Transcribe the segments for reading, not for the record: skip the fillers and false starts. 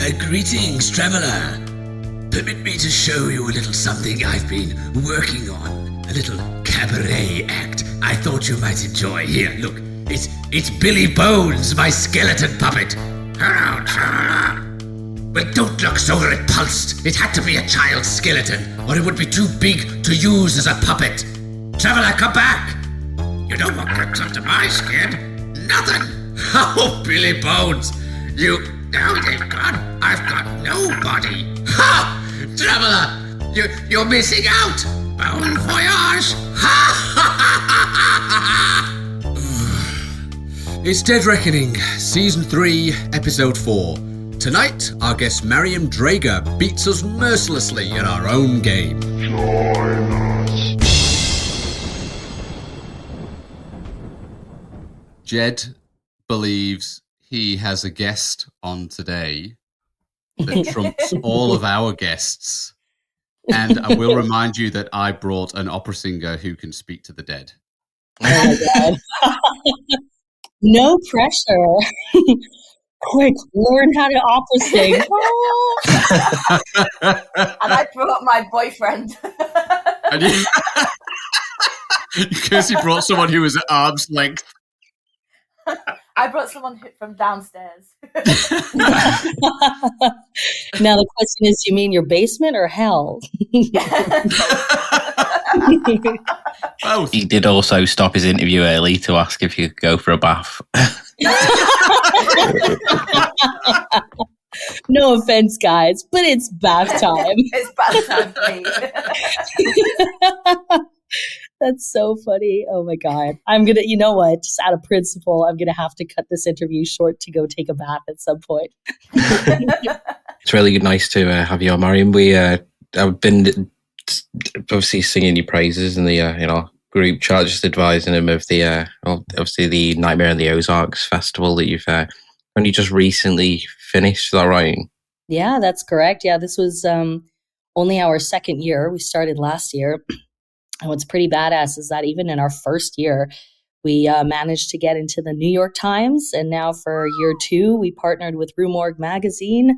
Greetings, traveller. Permit me to show you a little something I've been working on. A little cabaret act I thought you might enjoy. Here, look. It's Billy Bones, my skeleton puppet. But don't look so repulsed. It had to be a child's skeleton, or it would be too big to use as a puppet. Traveller, come back. You don't want grips under my skin. Nothing. Oh, Billy Bones. Now they've gone. I've got nobody. Ha! Traveller, you're missing out. Bon voyage. Ha! It's Dead Reckoning, Season 3, Episode 4. Tonight, our guest Mariam Draeger beats us mercilessly in our own game. Join us. Jed believes he has a guest on today that trumps all of our guests. And I will remind you that I brought an opera singer who can speak to the dead. Oh my God. No pressure. Quick, learn how to opera sing. And I brought my boyfriend. Because he brought someone who was at arm's length. I brought someone from downstairs. Now the question is, you mean your basement or hell? Both. He did also stop his interview early to ask if you could go for a bath. No offense, guys, but it's bath time. It's bath time for me. That's so funny. Oh my God. I'm going to, you know what, just out of principle, I'm going to have to cut this interview short to go take a bath at some point. It's really nice to have you on, Mariam. I've been obviously singing your praises in the group chat, just advising him of the obviously the Nightmare in the Ozarks festival that you've only just recently finished. Is that right? Yeah, that's correct. Yeah, this was only our second year. We started last year. And what's pretty badass is that even in our first year, we managed to get into the New York Times. And now for year 2, we partnered with Rue Morgue magazine.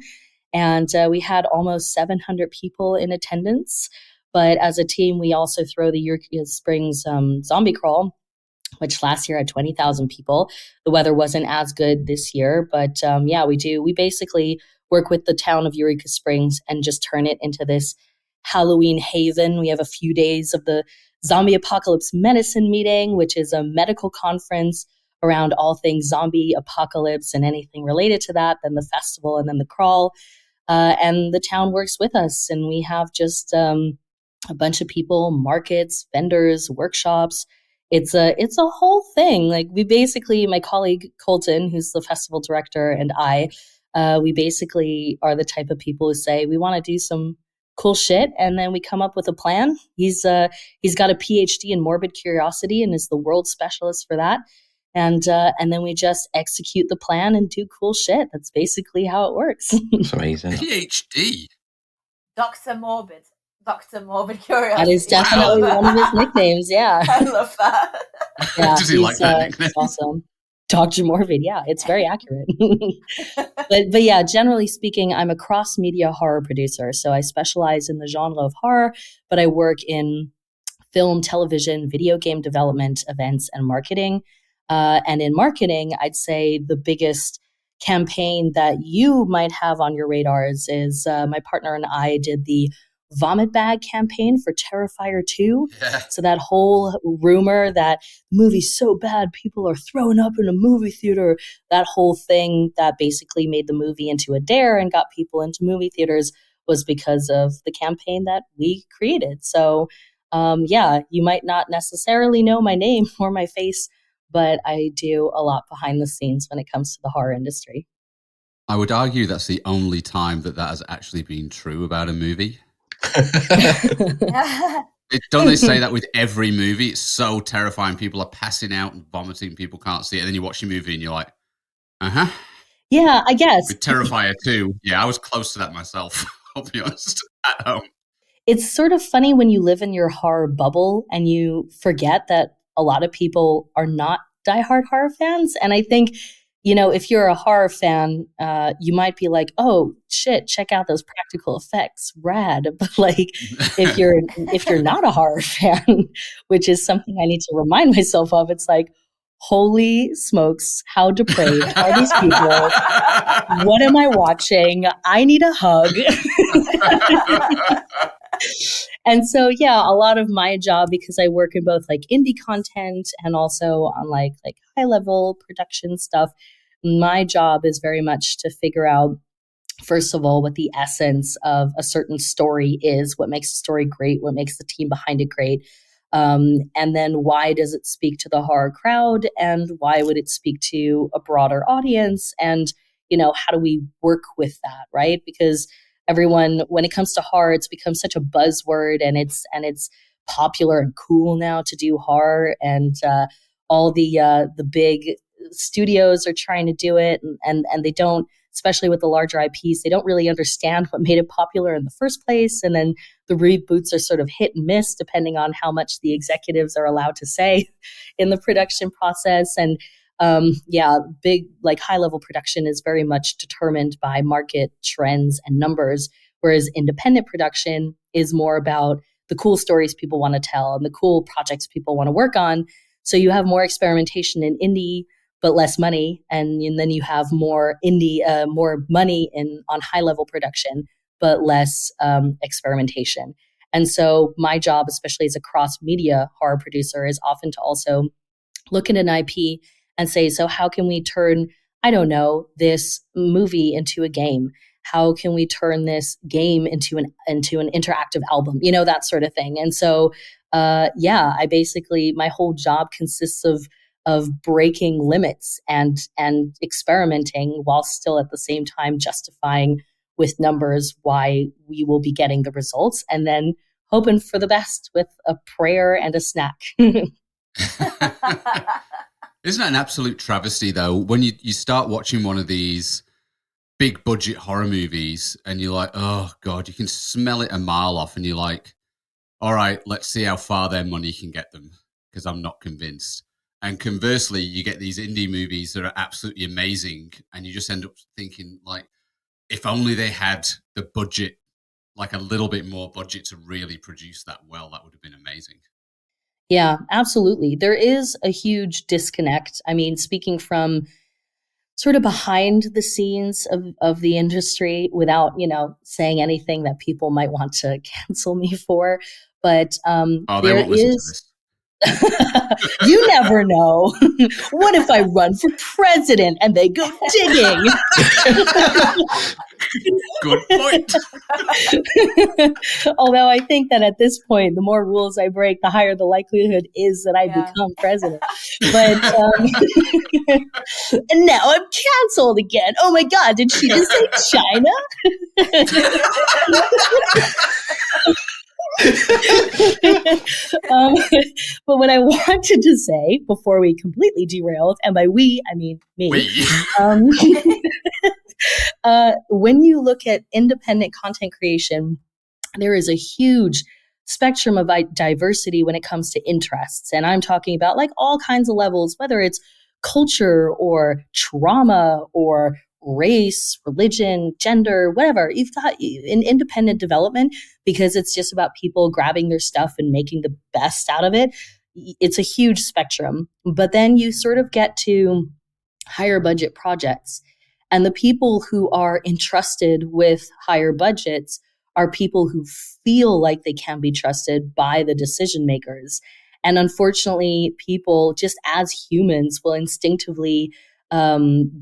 And we had almost 700 people in attendance. But as a team, we also throw the Eureka Springs Zombie Crawl, which last year had 20,000 people. The weather wasn't as good this year. But yeah, we do. We basically work with the town of Eureka Springs and just turn it into this Halloween haven. We have a few days of the Zombie Apocalypse Medicine Meeting, which is a medical conference around all things zombie apocalypse and anything related to that, then the festival and then the crawl. And the town works with us, and we have just a bunch of people, markets, vendors, workshops. It's a whole thing. Like we basically, my colleague Colton, who's the festival director, and we basically are the type of people who say we want to do some cool shit, and then we come up with a plan. He's got a PhD in morbid curiosity and is the world specialist for that. And then we just execute the plan and do cool shit. That's basically how it works. It's amazing. PhD. Dr. Morbid Curiosity. That is definitely one of his nicknames. Yeah, I love that. Yeah, Does he like that nickname? He's awesome. Dr. Morbid, yeah, it's very accurate. but yeah, generally speaking, I'm a cross-media horror producer. So I specialize in the genre of horror, but I work in film, television, video game development, events, and marketing. And in marketing, I'd say the biggest campaign that you might have on your radars is my partner and I did the Vomit Bag campaign for Terrifier 2. Yeah. So that whole rumor that the movie's so bad, people are throwing up in a movie theater, that whole thing that basically made the movie into a dare and got people into movie theaters was because of the campaign that we created. So yeah, you might not necessarily know my name or my face, but I do a lot behind the scenes when it comes to the horror industry. I would argue that's the only time that has actually been true about a movie. Don't they say that with every movie? It's so terrifying. People are passing out and vomiting. People can't see it. And then you watch a movie and you're like, uh-huh. Yeah, I guess. With Terrifier 2. Yeah, I was close to that myself, I'll be honest, at home. It's sort of funny when you live in your horror bubble and you forget that a lot of people are not diehard horror fans. And I think if you're a horror fan, you might be like, oh shit, check out those practical effects, rad. But like, if you're not a horror fan, which is something I need to remind myself of, it's like, holy smokes, how depraved are these people? What am I watching? I need a hug. And so, yeah, a lot of my job, because I work in both like indie content and also on like high level production stuff, my job is very much to figure out, first of all, what the essence of a certain story is, what makes a story great, what makes the team behind it great. And then why does it speak to the horror crowd, and why would it speak to a broader audience? And, how do we work with that, right? Because everyone, when it comes to horror, it's become such a buzzword, and it's popular and cool now to do horror, and all the big studios are trying to do it, and they don't, especially with the larger IPs, they don't really understand what made it popular in the first place. And then the reboots are sort of hit and miss depending on how much the executives are allowed to say in the production process. And big, like high level production is very much determined by market trends and numbers, whereas independent production is more about the cool stories people want to tell and the cool projects people want to work on. So you have more experimentation in indie, but less money. And then you have more more money on high level production, but less experimentation. And so my job, especially as a cross media horror producer, is often to also look at an IP and say, so how can we turn, I don't know, this movie into a game? How can we turn this game into an interactive album? That sort of thing. And so, I basically, my whole job consists of breaking limits and experimenting while still at the same time justifying with numbers why we will be getting the results, and then hoping for the best with a prayer and a snack. Isn't that an absolute travesty, though, when you start watching one of these big budget horror movies and you're like, oh, God, you can smell it a mile off, and you're like, all right, let's see how far their money can get them, because I'm not convinced. And conversely, you get these indie movies that are absolutely amazing, and you just end up thinking, like, if only they had the budget, like a little bit more budget to really produce that well, that would have been amazing. Yeah, absolutely. There is a huge disconnect. I mean, speaking from sort of behind the scenes of the industry, without, saying anything that people might want to cancel me for. But they won't listen to this. You never know. What if I run for president and they go digging? Good point. Although I think that at this point, the more rules I break, the higher the likelihood is that I become president. But and now I'm canceled again. Oh my God, did she just say China? But what I wanted to say before we completely derailed, and by we, I mean me, when you look at independent content creation, there is a huge spectrum of diversity when it comes to interests. And I'm talking about like all kinds of levels, whether it's culture or trauma or race, religion, gender, whatever. You've got in independent development, because it's just about people grabbing their stuff and making the best out of it. It's a huge spectrum. But then you sort of get to higher budget projects. And the people who are entrusted with higher budgets are people who feel like they can be trusted by the decision makers. And unfortunately, people, just as humans, will instinctively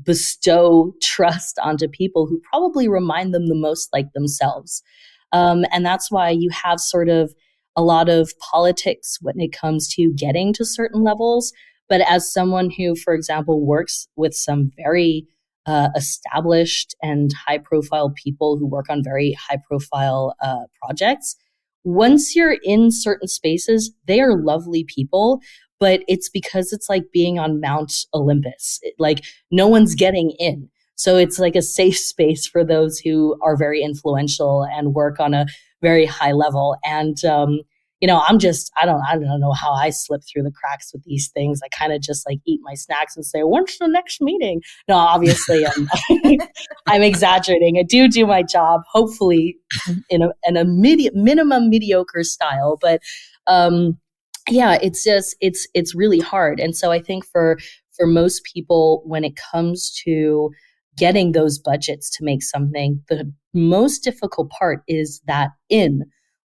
bestow trust onto people who probably remind them the most like themselves. And that's why you have sort of a lot of politics when it comes to getting to certain levels. But as someone who, for example, works with some very established and high-profile people who work on very high-profile projects, once you're in certain spaces, they are lovely people. But it's because it's like being on Mount Olympus. Like no one's getting in. So it's like a safe space for those who are very influential and work on a very high level. And I don't know how I slip through the cracks with these things. I kind of just like eat my snacks and say, when's the next meeting? No, obviously I'm exaggerating. I do my job, hopefully in a minimum mediocre style, but yeah, it's really hard. And so I think for most people, when it comes to getting those budgets to make something, the most difficult part is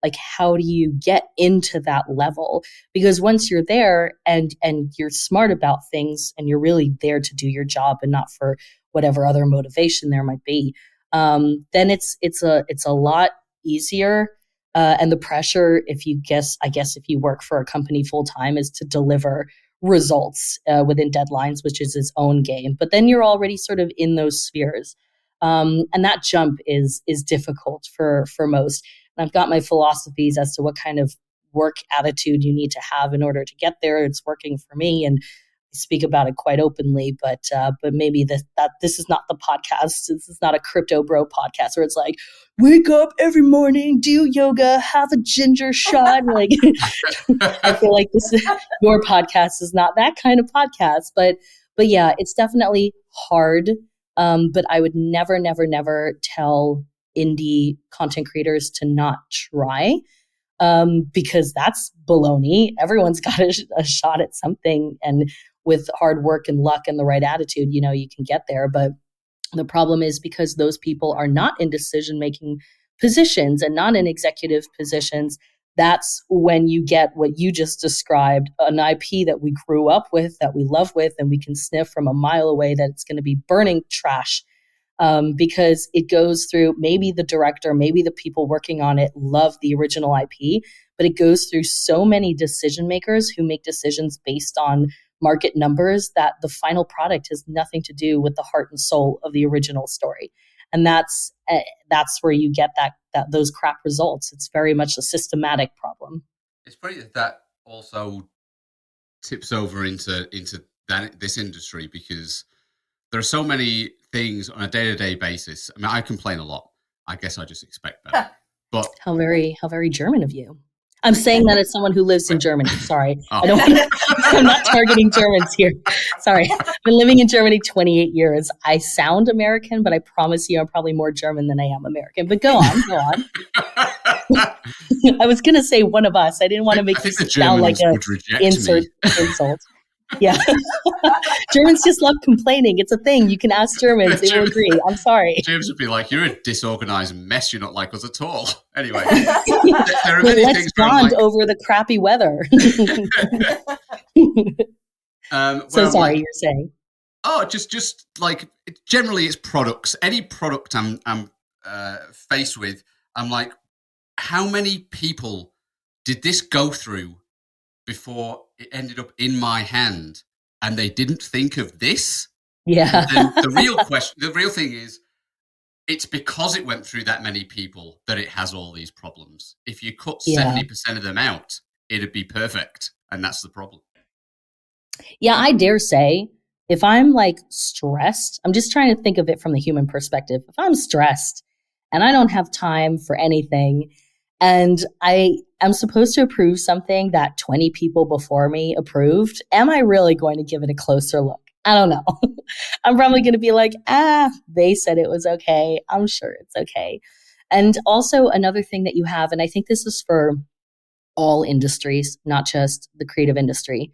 like, how do you get into that level? Because once you're there and you're smart about things and you're really there to do your job and not for whatever other motivation there might be, then it's a lot easier. And the pressure, if you work for a company full time, is to deliver results within deadlines, which is its own game. But then you're already sort of in those spheres, and that jump is difficult for most. And I've got my philosophies as to what kind of work attitude you need to have in order to get there. It's working for me, and I speak about it quite openly. But maybe this is not the podcast. This is not a crypto bro podcast where it's like, wake up every morning, do yoga, have a ginger shot. Like, I feel like your podcast is not that kind of podcast. But yeah, it's definitely hard. But I would never tell indie content creators to not try, because that's baloney. Everyone's got a shot at something, and with hard work and luck and the right attitude, you can get there. But the problem is, because those people are not in decision-making positions and not in executive positions, that's when you get what you just described, an IP that we grew up with, that we love with, and we can sniff from a mile away that it's going to be burning trash. Because it goes through, maybe the director, maybe the people working on it love the original IP, but it goes through so many decision makers who make decisions based on market numbers that the final product has nothing to do with the heart and soul of the original story. And that's where you get those crap results. It's very much a systematic problem. It's funny that also tips over into this industry, because there are so many things on a day-to-day basis. I mean, I complain a lot. I guess I just expect better. But how very German of you. I'm saying that as someone who lives in Germany. Sorry. Oh. I'm not targeting Germans here. Sorry. I've been living in Germany 28 years. I sound American, but I promise you I'm probably more German than I am American. But go on. I was going to say one of us. I didn't want to make it sound like an insult. Yeah. Germans just love complaining. It's a thing. You can ask Germans. They will agree. I'm sorry. James would be like, you're a disorganized mess. You're not like us at all. Anyway. There are many let's things bond over the crappy weather. So sorry, you're saying. Oh, just like, generally it's products. Any product I'm faced with, I'm like, how many people did this go through before it ended up in my hand, and they didn't think of this? Yeah. And the real thing is, it's because it went through that many people that it has all these problems. If you cut 70% of them out, it'd be perfect. And that's the problem. Yeah, I dare say, if I'm like stressed, I'm just trying to think of it from the human perspective. If I'm stressed and I don't have time for anything, and I am supposed to approve something that 20 people before me approved, am I really going to give it a closer look? I don't know. I'm probably going to be like, they said it was okay. I'm sure it's okay. And also another thing that you have, and I think this is for all industries, not just the creative industry,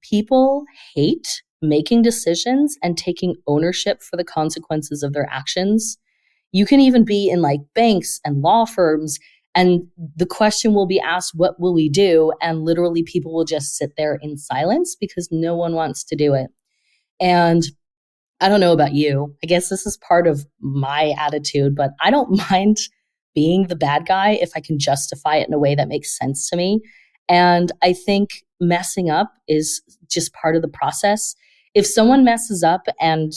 people hate making decisions and taking ownership for the consequences of their actions. You can even be in like banks and law firms, and the question will be asked, what will we do? And literally people will just sit there in silence because no one wants to do it. And I don't know about you. I guess this is part of my attitude, but I don't mind being the bad guy if I can justify it in a way that makes sense to me. And I think messing up is just part of the process. If someone messes up and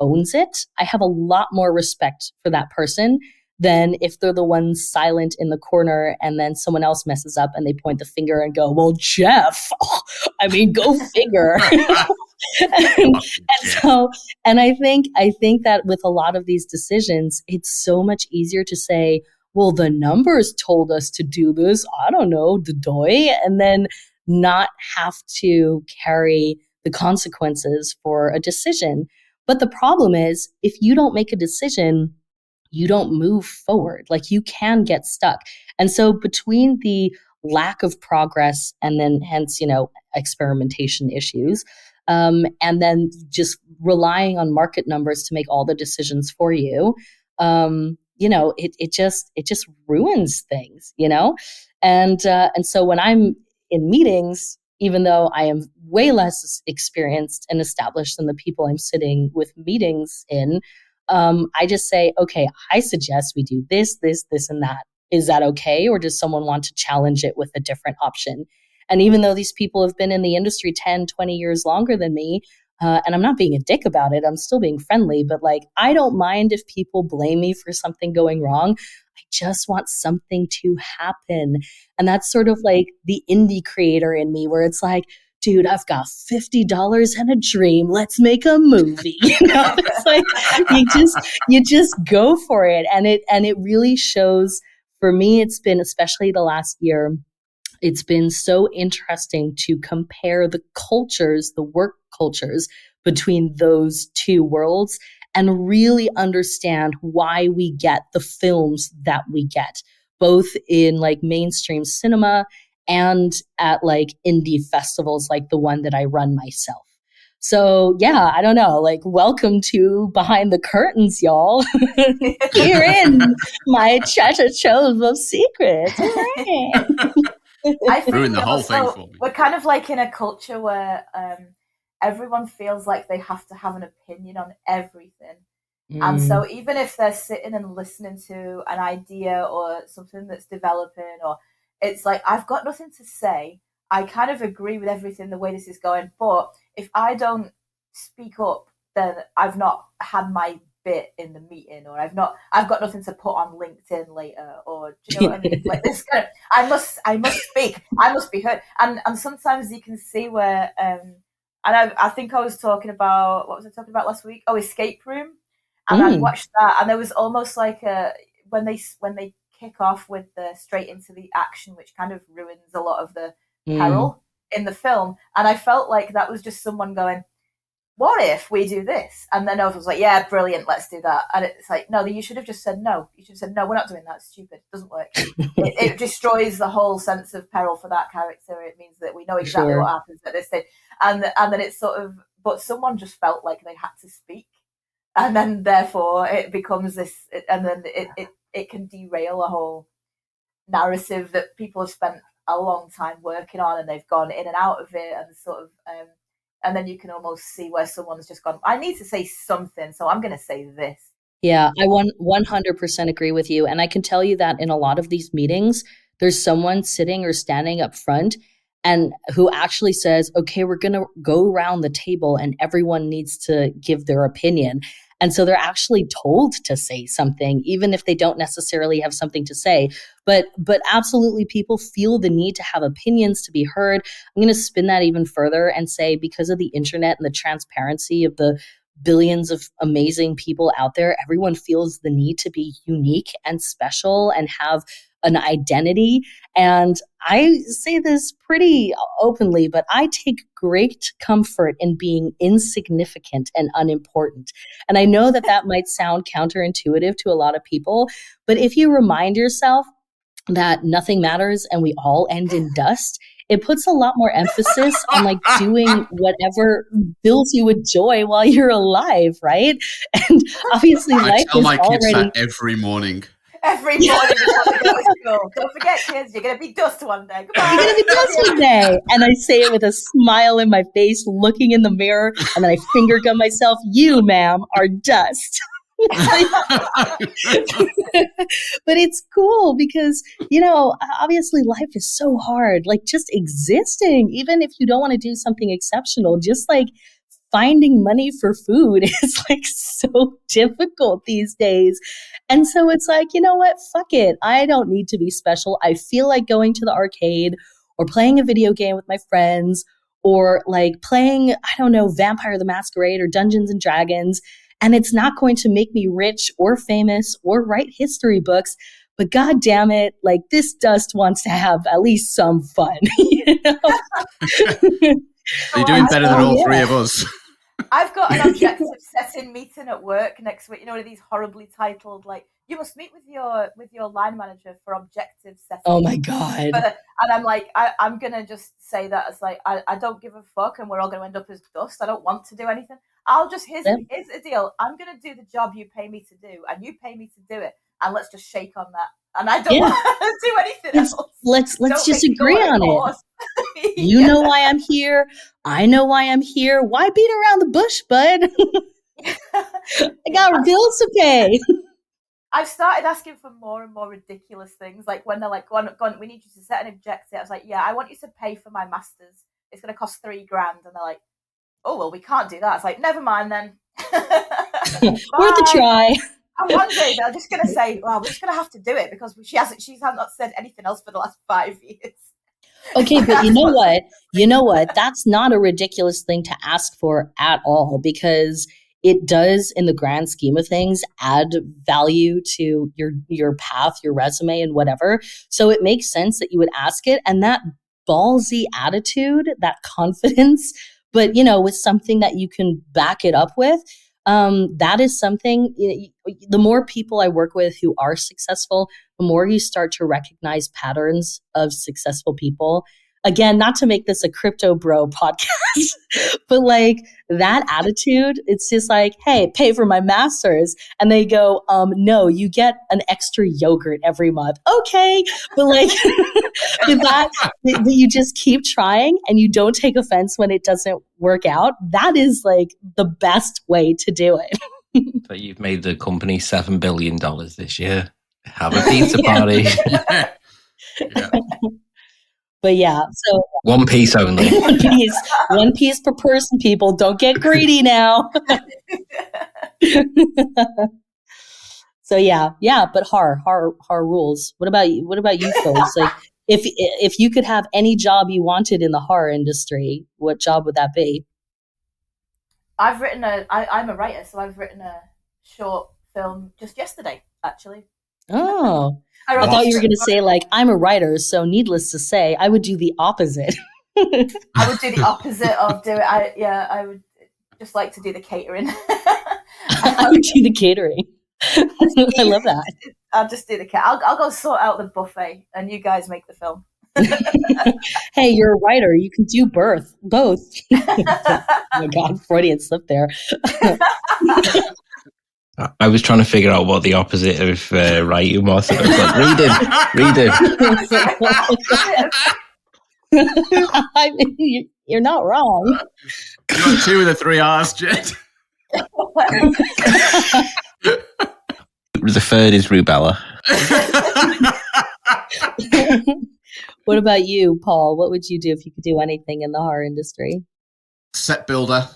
owns it, I have a lot more respect for that person than if they're the one silent in the corner and then someone else messes up and they point the finger and go, well, Jeff, I mean, go figure. and I think that with a lot of these decisions, it's so much easier to say, well, the numbers told us to do this. I don't know, the doy, and then not have to carry the consequences for a decision. But the problem is, if you don't make a decision, you don't move forward. Like, you can get stuck. And so between the lack of progress and then hence, experimentation issues, and then just relying on market numbers to make all the decisions for you, it just ruins things, and so when I'm in meetings, even though I am way less experienced and established than the people I'm sitting with meetings in, I just say, okay, I suggest we do this, this, this, and that. Is that okay? Or does someone want to challenge it with a different option? And even though these people have been in the industry 10, 20 years longer than me, and I'm not being a dick about it, I'm still being friendly, but like, I don't mind if people blame me for something going wrong. I just want something to happen. And that's sort of like the indie creator in me, where it's like, dude, I've got $50 and a dream. Let's make a movie. It's like you just go for it. And it really shows. For me, it's been, especially the last year, it's been so interesting to compare the cultures, the work cultures between those two worlds, and really understand why we get the films that we get, both in like mainstream cinema and at like indie festivals like the one that I run myself. So yeah, I don't know, like, welcome to Behind the Curtains, y'all. You're in my treasure trove of secrets. I think Ruined the whole thing also for me. we're kind of like in a culture where everyone feels like they have to have an opinion on everything. And so even if they're sitting and listening to an idea or something that's developing, or it's like, I've got nothing to say. I kind of agree with everything the way this is going, but if I don't speak up, then I've not had my bit in the meeting, or I've got nothing to put on LinkedIn later, or do you know what I mean? Like this kind of, I must speak, I must be heard. And sometimes you can see where and I think I was talking about, what was I talking about last week? Oh, Escape Room. And I watched that, and there was almost like when they kick off with the straight into the action, which kind of ruins a lot of the peril in the film. And I felt like that was just someone going, what if we do this? And then everyone was like, yeah, brilliant, let's do that. And it's like, no, you should have just said no. You should have said, no, we're not doing that. It's stupid. It doesn't work. it destroys the whole sense of peril for that character. It means that we know exactly what happens at this stage. And then it's sort of, but someone just felt like they had to speak. And then therefore it becomes this, and then it can derail a whole narrative that people have spent a long time working on, and they've gone in and out of it, and sort of and then you can almost see where someone's just gone, I need to say something, so I'm going to say this. Yeah, I 100% agree with you. And I can tell you that in a lot of these meetings, there's someone sitting or standing up front and who actually says, okay, we're going to go around the table and everyone needs to give their opinion. And so they're actually told to say something, even if they don't necessarily have something to say. But absolutely, people feel the need to have opinions, to be heard. I'm going to spin that even further and say, because of the internet and the transparency of the billions of amazing people out there, everyone feels the need to be unique and special and have an identity. And I say this pretty openly, but I take great comfort in being insignificant and unimportant. And I know that might sound counterintuitive to a lot of people, but if you remind yourself that nothing matters and we all end in dust, it puts a lot more emphasis on like doing whatever fills you with joy while you're alive, right? And obviously life tell is my kids already that every morning. Every morning before they go to school. Don't forget, kids, you're going to be dust one day. Goodbye. You're going to be dust one day. And I say it with a smile in my face, looking in the mirror, and then I finger gun myself. You, ma'am, are dust. But it's cool because, obviously life is so hard. Like, just existing, even if you don't want to do something exceptional, just like finding money for food is like so difficult these days. And so it's like, you know what? Fuck it. I don't need to be special. I feel like going to the arcade or playing a video game with my friends, or like playing, I don't know, Vampire the Masquerade or Dungeons and Dragons. And it's not going to make me rich or famous or write history books, but God damn it, like this dust wants to have at least some fun. You know? You're doing better than all three of us. I've got an objective setting meeting at work next week. You know, one of these horribly titled, like, you must meet with your line manager for objective setting. Oh my God. And I'm like, I'm going to just say that as like, I don't give a fuck and we're all going to end up as dust. I don't want to do anything. Here's the deal. I'm going to do the job you pay me to do and you pay me to do it. And let's just shake on that. And I don't want to do anything else. Let's just agree on it. You know why I'm here. I know why I'm here. Why beat around the bush, bud? I got bills to pay. I've started asking for more and more ridiculous things. Like when they're like, go on, we need you to set an objective. I was like, yeah, I want you to pay for my master's. It's going to cost $3,000. And they're like, oh, well, we can't do that. It's like, never mind then. Worth a try. And one day they're just going to say, well, we're just going to have to do it because she's not said anything else for the last 5 years. Okay, but you know what? That's not a ridiculous thing to ask for at all, because it does, in the grand scheme of things, add value to your path, your resume, and whatever. So it makes sense that you would ask it. And that ballsy attitude, that confidence, but with something that you can back it up with, that is something. The more people I work with who are successful, the more you start to recognize patterns of successful people. Again, not to make this a crypto bro podcast, but like that attitude, it's just like, hey, pay for my master's. And they go, no, you get an extra yogurt every month. Okay. But like that you just keep trying and you don't take offense when it doesn't work out. That is like the best way to do it. So you've made the company $7 billion this year. Have a pizza party. Yeah. But yeah, so one piece only. one piece per person. People, don't get greedy now. So yeah. But horror rules. What about you? What about you folks? Like, if you could have any job you wanted in the horror industry, what job would that be? I'm a writer, so I've written a short film just yesterday, actually. Oh. I thought you were going to say, like, I'm a writer, so needless to say, I would do the opposite. I would do the opposite of do it. I would just like to do the catering. I would do the catering. I love that. I'll just do the I'll go sort out the buffet, and you guys make the film. Hey, you're a writer. You can do both. Oh my God, Freudian slip there. I was trying to figure out what the opposite of writing was. I was like, reading. I mean, you're not wrong. You got 2 of the 3 R's, Jet. The third is rubella. What about you, Paul? What would you do if you could do anything in the horror industry? Set builder.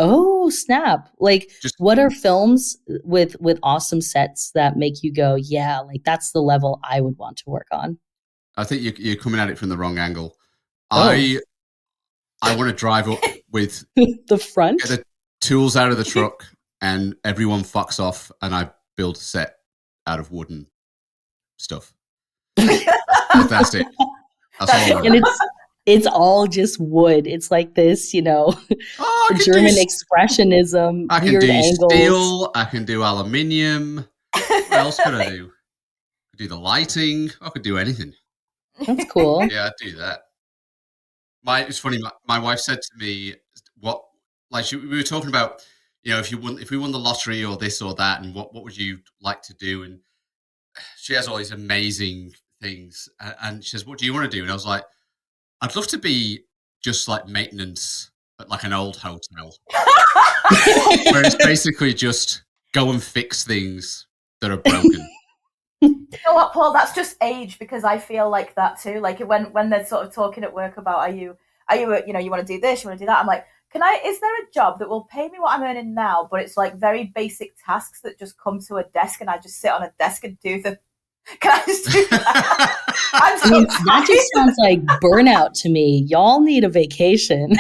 Oh, snap. Like, what are films with awesome sets that make you go, yeah, like that's the level I would want to work on? I think you're coming at it from the wrong angle. Oh. I want to drive up with the front, get the tools out of the truck, and everyone fucks off, and I build a set out of wooden stuff. That's it. That's all. And it's all just wood. It's like this, German expressionism. I can weird do angles. steel. I can do aluminium. What else could I do? I could do the lighting. I could do anything. That's cool. Yeah, I'd do that. It's funny. My wife said to me, "What?" Like we were talking about, if we won the lottery or this or that, and what would you like to do? And she has all these amazing things, and she says, "What do you want to do?" And I was like, I'd love to be just like maintenance at like an old hotel, where it's basically just go and fix things that are broken. You know what, Paul? That's just age, because I feel like that too. Like when they're sort of talking at work about, are you, you want to do this, you want to do that? I'm like, is there a job that will pay me what I'm earning now, but it's like very basic tasks that just come to a desk and I just sit on a desk and do them? Can I just do that? I'm so That just sounds like burnout to me. Y'all need a vacation.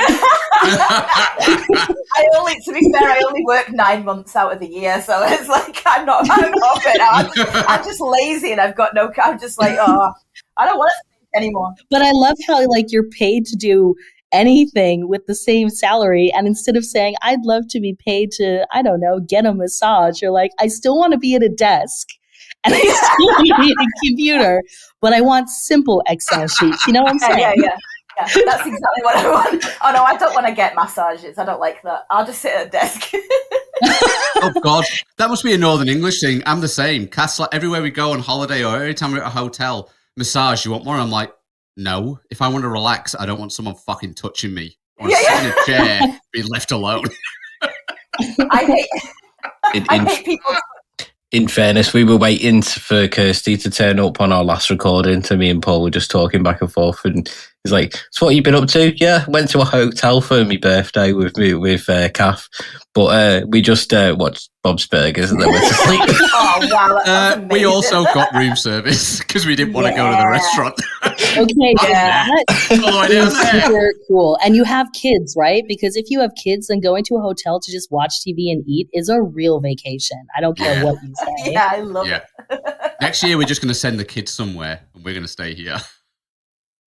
To be fair, I only work 9 months out of the year, so it's like I'm not burnout. I'm just lazy and I've got no. I'm just like, oh, I don't want to think anymore. But I love how like you're paid to do anything with the same salary, and instead of saying I'd love to be paid to, I don't know, get a massage, you're like, I still want to be at a desk and I still need a computer, but I want simple Excel sheets. You know what I'm saying? Yeah, that's exactly what I want. Oh no, I don't want to get massages. I don't like that. I'll just sit at a desk. Oh God, that must be a Northern English thing. I'm the same. Cass, like everywhere we go on holiday or every time we're at a hotel, massage, you want more? I'm like, no. If I want to relax, I don't want someone fucking touching me. I want to sit in a chair, be left alone. I hate people. In fairness, we were waiting for Kirsty to turn up on our last recording. So me and Paul were just talking back and forth, and he's like, "So what have you been up to?" "Yeah, went to a hotel for my birthday with Kath, but we just watched Bob's Burgers and then went to sleep." Oh wow, that's amazing. We also got room service because we didn't want to go to the restaurant. Okay, that's All the way down there. super cool. And you have kids, right? Because if you have kids, then going to a hotel to just watch TV and eat is a real vacation. I don't care what you say. Yeah, I love it. Next year, we're just going to send the kids somewhere, and we're going to stay here.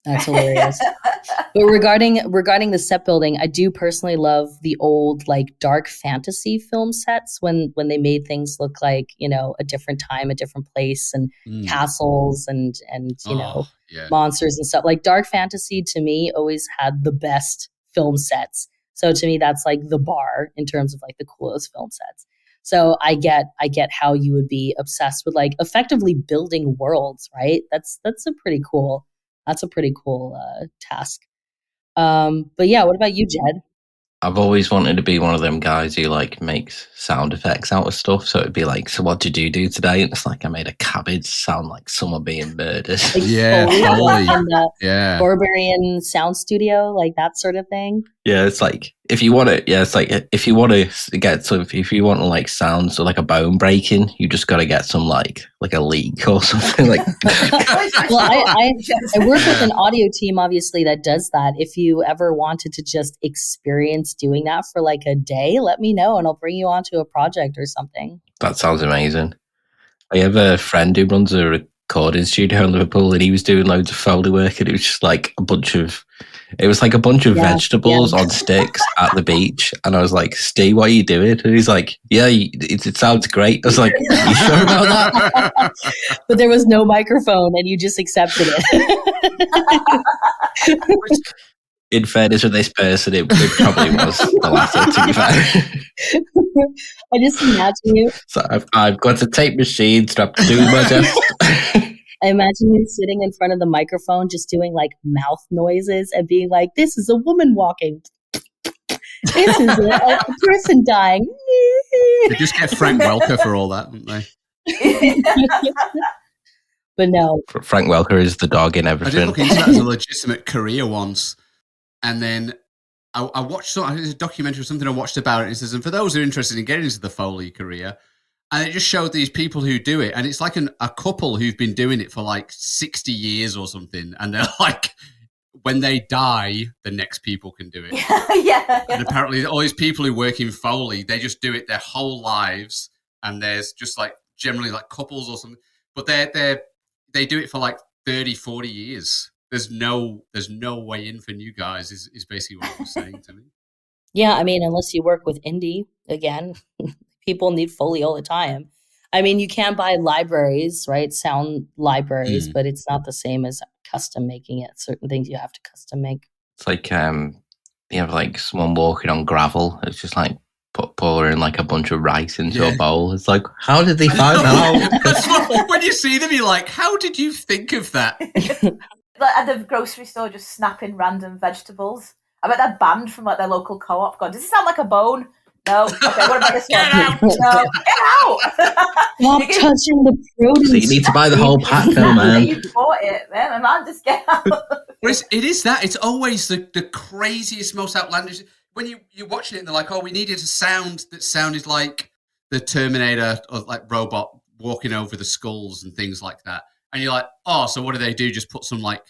That's hilarious. But regarding the set building, I do personally love the old like dark fantasy film sets when they made things look like, you know, a different time, a different place, and castles and you know, monsters and stuff. Like dark fantasy to me always had the best film sets. So to me, that's like the bar in terms of like the coolest film sets. So I get how you would be obsessed with like effectively building worlds, right? That's a pretty cool task. But yeah, what about you, Jed? I've always wanted to be one of them guys who like makes sound effects out of stuff. So it'd be like, "So what did you do today?" And it's like, "I made a cabbage sound like someone being murdered." Like totally. In the Barbarian Sound Studio, like that sort of thing. Yeah, it's like if you want to like sounds or like a bone breaking, you just got to get some like a leak or something like. Well, I work with an audio team, obviously, that does that. If you ever wanted to just experience doing that for like a day, let me know and I'll bring you onto a project or something. That sounds amazing. I have a friend who runs a recording studio in Liverpool, and he was doing loads of Foley work, and it was just like a bunch of vegetables on sticks at the beach. And I was like, "Steve, what are you doing?" And he's like, "Yeah, it sounds great." I was like, "Are you sure about that?" But there was no microphone and you just accepted it. In fairness with this person, it probably was the latter, to be fair. I just imagine you. So I've got a tape machine strapped to my desk. I imagine you sitting in front of the microphone just doing like mouth noises and being like, "This is a woman walking. This is a person dying." They just get Frank Welker for all that, don't they? But no. Frank Welker is the dog in everything. I did look into that as a legitimate career once. And then I watched a documentary or something I watched about it. And it says, and for those who are interested in getting into the Foley career, and it just showed these people who do it. And it's like a couple who've been doing it for like 60 years or something. And they're like, when they die, the next people can do it. Yeah. And apparently all these people who work in Foley, they just do it their whole lives. And there's just like generally like couples or something. But they do it for like 30, 40 years. There's no way in for new guys is basically what I'm saying to me. Yeah, I mean, unless you work with indie, again, people need Foley all the time. I mean, you can buy libraries, right? Sound libraries, but it's not the same as custom making it. Certain things you have to custom make. It's like you have like someone walking on gravel. It's just like pouring like a bunch of rice into a bowl. It's like, how did they find that out? When you see them, you're like, how did you think of that? Like at the grocery store, just snapping random vegetables. I bet they're banned from like their local co-op. God, does it sound like a bone? No. Okay, what about this one? Get out! No, get out! Stop touching the produce. So you need to buy the whole pack now, man. You bought it, man. Man, just get out. Well, it is that. It's always the craziest, most outlandish. When you're watching it, and they're like, "Oh, we needed a sound that sounded like the Terminator or like robot walking over the skulls and things like that." and you're like, oh, so what do? Just put some like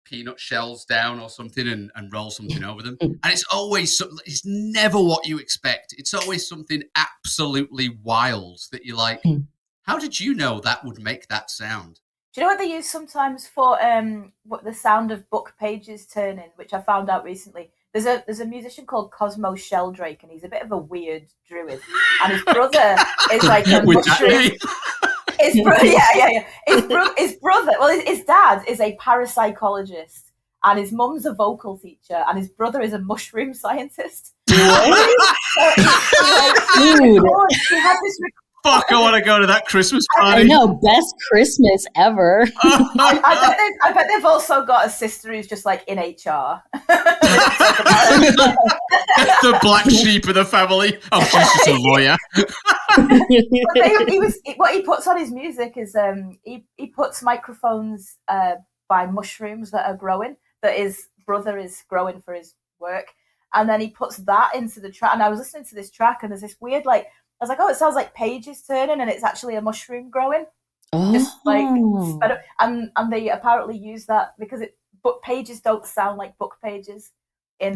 peanut shells down or something and roll something over them. And it's always, it's never what you expect. It's always something absolutely wild that you're like, how did you know that would make that sound? Do you know what they use sometimes for what the sound of book pages turning, which I found out recently? There's a musician called Cosmo Sheldrake, and he's a bit of a weird druid. And his brother is like a mushroom. His brother, yeah. His brother, well, his dad is a parapsychologist, and his mum's a vocal teacher, and his brother is a mushroom scientist. What? He had this. Fuck, I want to go to that Christmas party. I know, best Christmas ever. I bet they've also got a sister who's just like in HR. The black sheep of the family. Oh, she's just a lawyer. What he puts on his music is he puts microphones by mushrooms that are growing, that his brother is growing for his work. And then he puts that into the track. And I was listening to this track, and there's this weird, like, I was like, oh, it sounds like pages turning, and it's actually a mushroom growing. Just like, and they apparently use that because book pages don't sound like book pages. You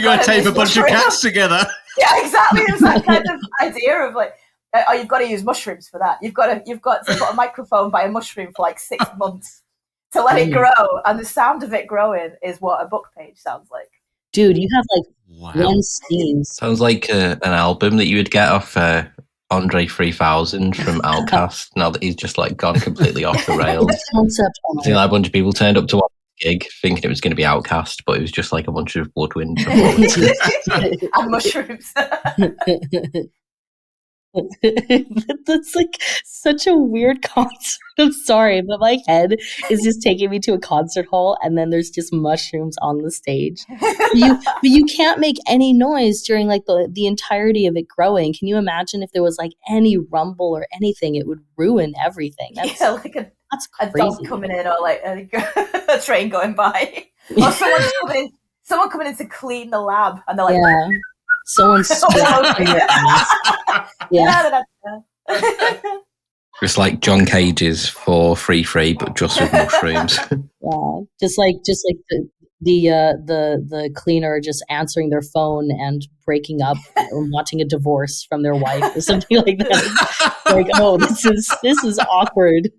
got to tape a bunch of cats together. Yeah, exactly. It's that kind of idea of like, oh, you've got to use mushrooms for that. You've got to put a microphone by a mushroom for like 6 months to let it grow, and the sound of it growing is what a book page sounds like. Dude, you have like one scene. Sounds like an album that you would get off Andre 3000 from Outcast. Now that he's just like gone completely off the rails. Concept. I think like a bunch of people turned up to watch the gig thinking it was going to be Outcast, but it was just like a bunch of woodwind performances. And mushrooms. That's like such a weird concept. I'm sorry, but my head is just taking me to a concert hall, and then there's just mushrooms on the stage. But you can't make any noise during like the entirety of it growing. Can you imagine if there was like any rumble or anything? It would ruin everything. That's a dog coming in, or like a train going by, or someone coming in to clean the lab, and they're like, yeah. Someone's splashing your ass. Yeah. It's like John Cage's for free, but just with mushrooms. Yeah, just like the cleaner just answering their phone and breaking up or wanting a divorce from their wife or something like that. Like, oh, this is awkward.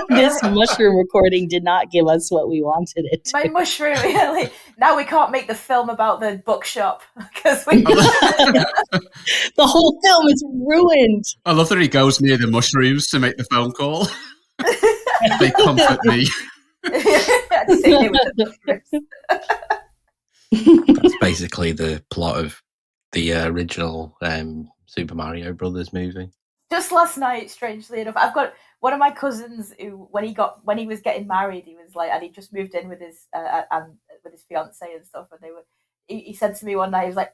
This mushroom recording did not give us what we wanted it to. My mushroom, really. Now we can't make the film about the bookshop because the whole film is ruined. I love that he goes near the mushrooms to make the phone call. They comfort me. That's basically the plot of the original Super Mario Brothers movie. Just last night, strangely enough, I've got one of my cousins who, when he was getting married, he was like, and he just moved in with his fiance and stuff, and he said to me one night, he was like,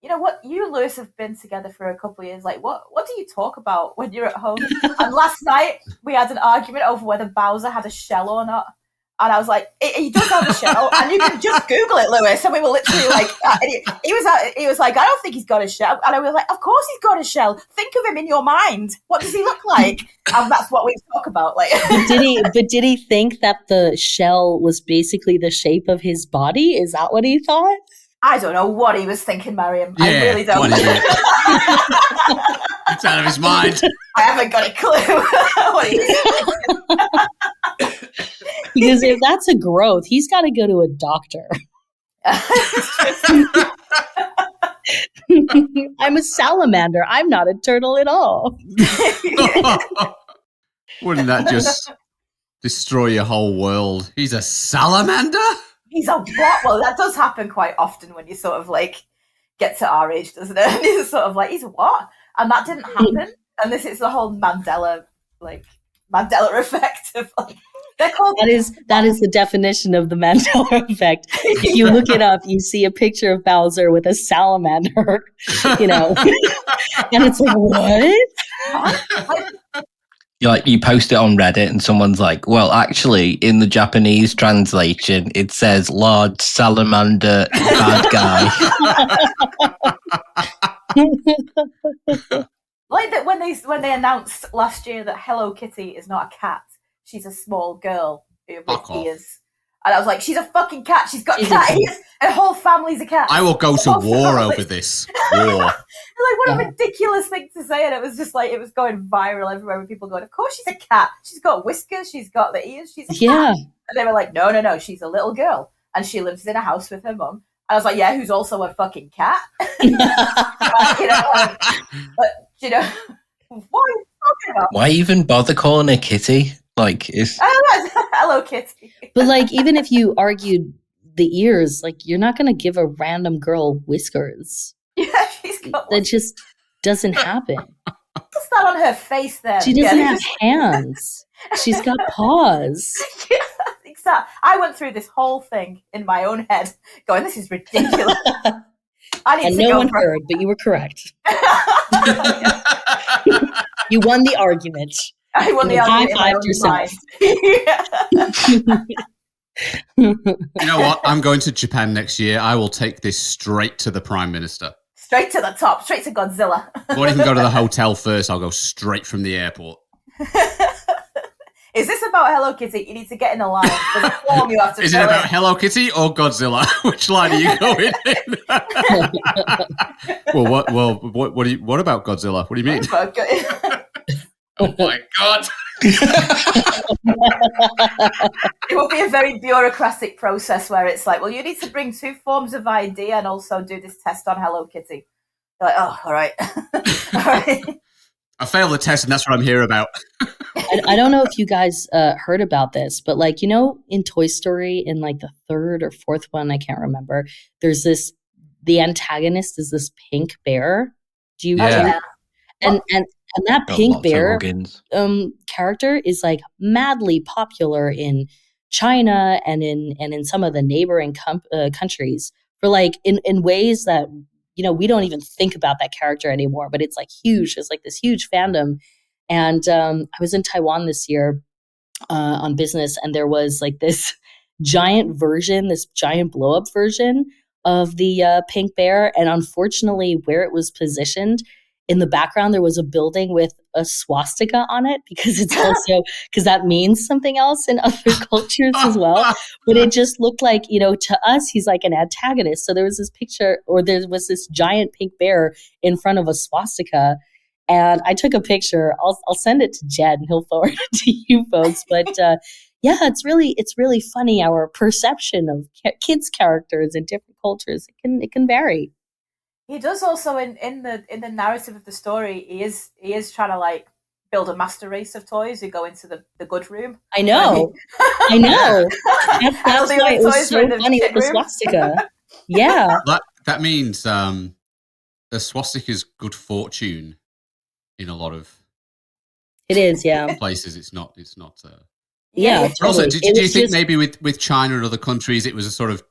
you know what, you and Lewis have been together for a couple of years, like what do you talk about when you're at home? And last night we had an argument over whether Bowser had a shell or not. And I was like, he does have a shell, and you can just Google it, Lewis. And we were literally like, he was like, I don't think he's got a shell. And I was like, of course he's got a shell. Think of him in your mind. What does he look like? And that's what we talk about. Like, but did he think that the shell was basically the shape of his body? Is that what he thought? I don't know what he was thinking, Mariam. Yeah, I really don't. It's out of his mind. I haven't got a clue what he was thinking. Because if that's a growth, he's got to go to a doctor. I'm a salamander. I'm not a turtle at all. Wouldn't that just destroy your whole world? He's a salamander? He's a what? Well, that does happen quite often when you sort of like get to our age, doesn't it? And it's sort of like, he's a what? And that didn't happen. And this is the whole Mandela effect of like, that is the definition of the Mandela effect. If you look it up, you see a picture of Bowser with a salamander, and it's like, what? You post it on Reddit and someone's like, well, actually, in the Japanese translation, it says large salamander bad guy. Like that when they announced last year that Hello Kitty is not a cat, she's a small girl with ears. And I was like, she's a fucking cat. She's got cat ears. Her whole family's a cat. I will go to war over this. War. Like, what a ridiculous thing to say. And it was just like, it was going viral everywhere with people going, of course she's a cat. She's got whiskers. She's got the ears. She's a cat. And they were like, no. She's a little girl. And she lives in a house with her mum. I was like, yeah, who's also a fucking cat? But, what are you talking about? Why even bother calling her Kitty? Like, it's... Hello, Kitty. But, like, even if you argued the ears, like, you're not going to give a random girl whiskers. Yeah, she's got that just doesn't happen. What's that on her face there? She doesn't have hands. She's got paws. Yeah, exactly. I went through this whole thing in my own head, going, "This is ridiculous." And no one heard, but you were correct. You won the argument. I won the argument. High-fived yourself. You know what? I'm going to Japan next year. I will take this straight to the Prime Minister. Straight to the top. Straight to Godzilla. I won't even go to the hotel first. I'll go straight from the airport. Is this about Hello Kitty? You need to get in a line. There's a form you have to Is it about Hello Kitty or Godzilla? Which line are you going in? What about Godzilla? What do you mean? Oh my God. It will be a very bureaucratic process where it's like, well, you need to bring 2 forms of ID and also do this test on Hello Kitty. You're like, oh, all right. All right. I failed the test and that's what I'm here about. I don't know if you guys heard about this, but like, you know, in Toy Story, in like the 3rd or 4th one, I can't remember, there's the antagonist is this pink bear. Do you? Yeah. And that pink bear character is like madly popular in China and in some of the neighboring countries for like in ways that, you know, we don't even think about that character anymore, but it's like huge. It's like this huge fandom. And I was in Taiwan this year on business, and there was like this giant blow up version of the pink bear. And unfortunately, where it was positioned, in the background, there was a building with a swastika on it because that means something else in other cultures as well. But it just looked like, you know, to us, he's like an antagonist. So there was this picture, or there was this giant pink bear in front of a swastika. And I took a picture. I'll send it to Jed and he'll forward it to you folks. But yeah, it's really funny. Our perception of kids' characters in different cultures, it can vary. He does also in the narrative of the story. He is trying to like build a master race of toys who go into the good room. I know. That's why it was so funny with the swastika. Yeah, that means the swastika is good fortune in a lot of. It is, yeah. Places it's not. Yeah. Also, totally. do you think maybe with China and other countries it was a sort of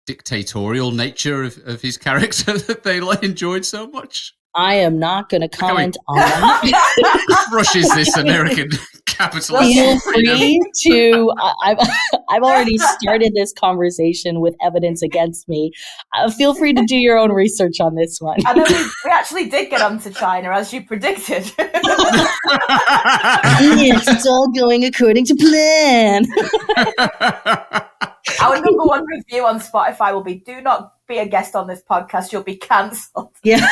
dictatorial nature of his character that they enjoyed so much? I am not going to comment on that. Crushes this American capitalism. Feel free to. I've already started this conversation with evidence against me. Feel free to do your own research on this one. And then we actually did get onto China as you predicted. Yes, it's all going according to plan. Our number 1 review on Spotify will be, "Do not be a guest on this podcast, you'll be cancelled." Yeah.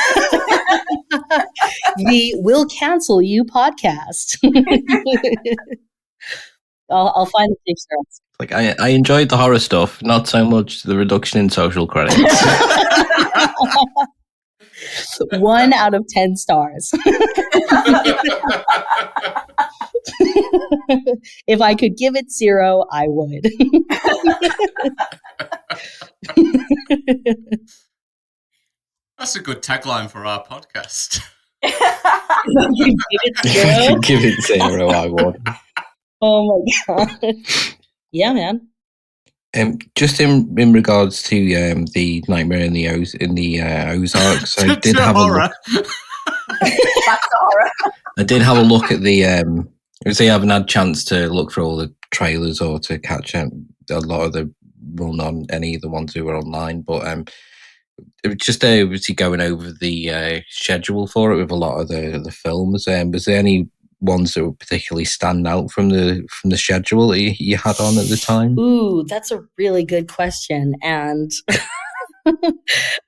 The "Will Cancel You" podcast. I'll find the picture. Like I enjoyed the horror stuff, not so much the reduction in social credits. 1 out of 10 stars. If I could give it 0, I would. That's a good tagline for our podcast. Give it 0, I would. Oh my god! Yeah, man. Just in regards to the Nightmare in the Ozarks, I did have a look. That's horror. I did have a look at the. I haven't had a chance to look through all the trailers or to catch a lot of the run on any of the ones who were online, but just obviously going over the schedule for it with a lot of the films. Was there any ones that would particularly stand out from the schedule that you had on at the time? Ooh, that's a really good question, and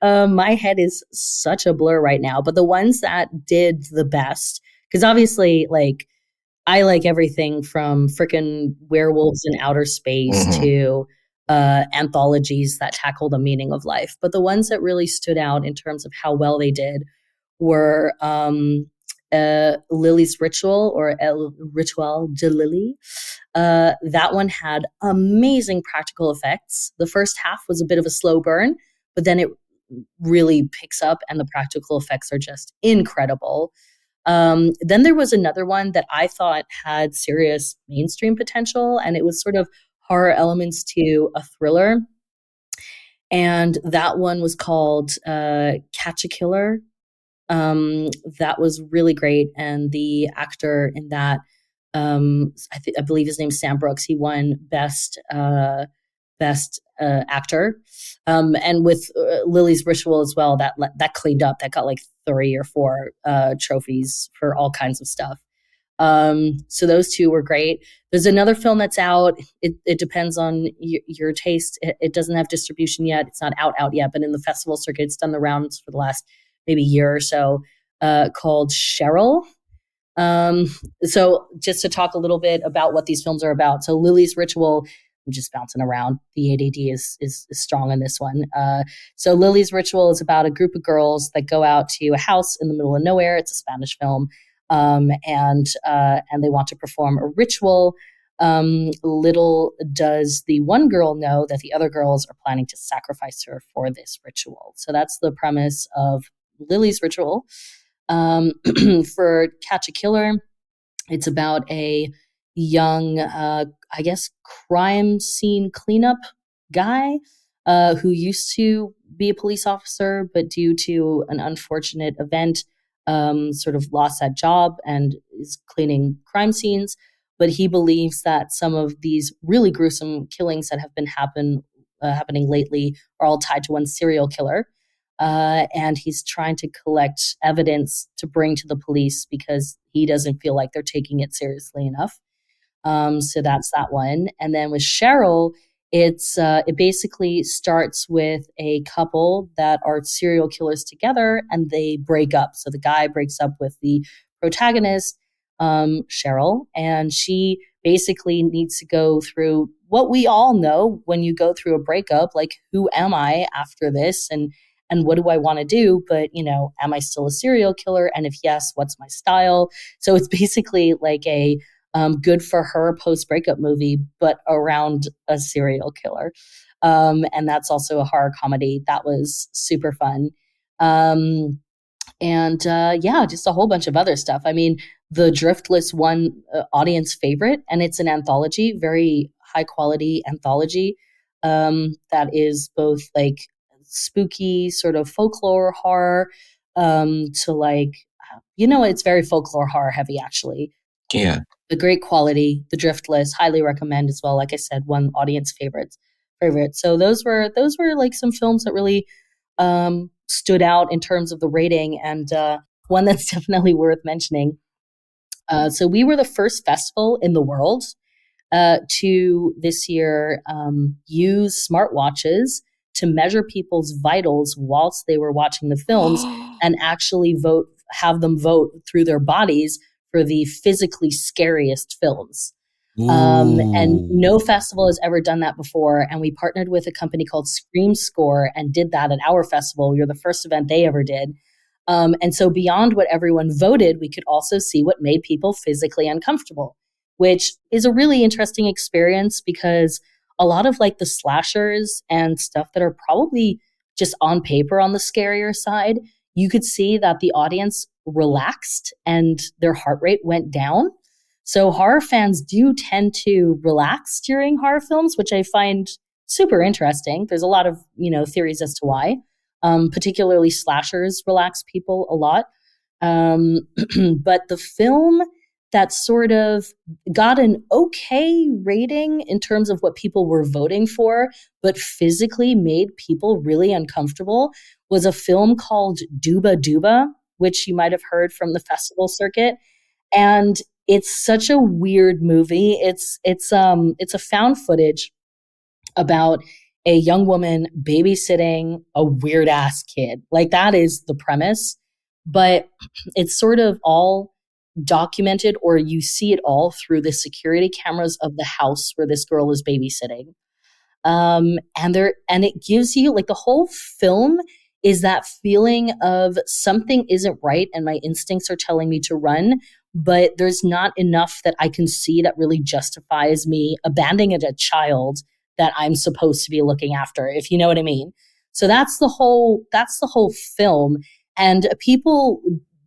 my head is such a blur right now. But the ones that did the best, because obviously, like, I like everything from freaking werewolves in outer space to anthologies that tackle the meaning of life. But the ones that really stood out in terms of how well they did were Lily's Ritual, or El Ritual de Lily. That one had amazing practical effects. The first half was a bit of a slow burn, but then it really picks up and the practical effects are just incredible. Then there was another one that I thought had serious mainstream potential, and it was sort of horror elements to a thriller. And that one was called Catch a Killer. That was really great. And the actor in that, I believe his name's Sam Brooks. He won best actor. And with Lily's Ritual as well, that cleaned up. That got like 3 or 4 trophies for all kinds of stuff. So those two were great. There's another film that's out. It depends on your taste. It doesn't have distribution yet. It's not out yet, but in the festival circuit, it's done the rounds for the last maybe year or so, called Cheryl. So just to talk a little bit about what these films are about. So Lily's Ritual, I'm just bouncing around. The ADD is strong in this one. So Lily's Ritual is about a group of girls that go out to a house in the middle of nowhere. It's a Spanish film. And they want to perform a ritual. Little does the one girl know that the other girls are planning to sacrifice her for this ritual. So that's the premise of Lily's Ritual. For Catch a Killer, it's about a young, crime scene cleanup guy who used to be a police officer, but due to an unfortunate event, sort of lost that job and is cleaning crime scenes. But he believes that some of these really gruesome killings that have been happening lately are all tied to one serial killer. And he's trying to collect evidence to bring to the police because he doesn't feel like they're taking it seriously enough. So that's that one. And then with Cheryl, it basically starts with a couple that are serial killers together and they break up. So the guy breaks up with the protagonist, Cheryl, and she basically needs to go through what we all know when you go through a breakup, like, who am I after this? And what do I want to do? But, am I still a serial killer? And if yes, what's my style? So it's basically like a good for her post-breakup movie, but around a serial killer. And that's also a horror comedy. That was super fun. Just a whole bunch of other stuff. I mean, The Driftless won audience favorite, and it's an anthology, very high quality anthology that is both like spooky sort of folklore horror to like, it's very folklore horror heavy actually. Yeah. The great quality, The Driftless, highly recommend as well. Like I said, one audience favorite. So those were like some films that really stood out in terms of the rating, and one that's definitely worth mentioning. So we were the first festival in the world to this year use smartwatches to measure people's vitals whilst they were watching the films and actually have them vote through their bodies for the physically scariest films. And no festival has ever done that before. And we partnered with a company called Scream Score and did that at our festival. We were the first event they ever did. And so beyond what everyone voted, we could also see what made people physically uncomfortable, which is a really interesting experience because a lot of like the slashers and stuff that are probably just on paper on the scarier side, you could see that the audience relaxed and their heart rate went down. So horror fans do tend to relax during horror films, which I find super interesting. There's a lot of, theories as to why. Particularly slashers relax people a lot. But the film that sort of got an okay rating in terms of what people were voting for, but physically made people really uncomfortable was a film called Duba Duba, which you might have heard from the festival circuit. And it's such a weird movie. It's a found footage about a young woman babysitting a weird ass kid. Like, that is the premise, but it's sort of all documented, or you see it all through the security cameras of the house where this girl is babysitting. And it gives you, like, the whole film is that feeling of something isn't right and my instincts are telling me to run, but there's not enough that I can see that really justifies me abandoning a child that I'm supposed to be looking after, if you know what I mean. So that's the whole film. And people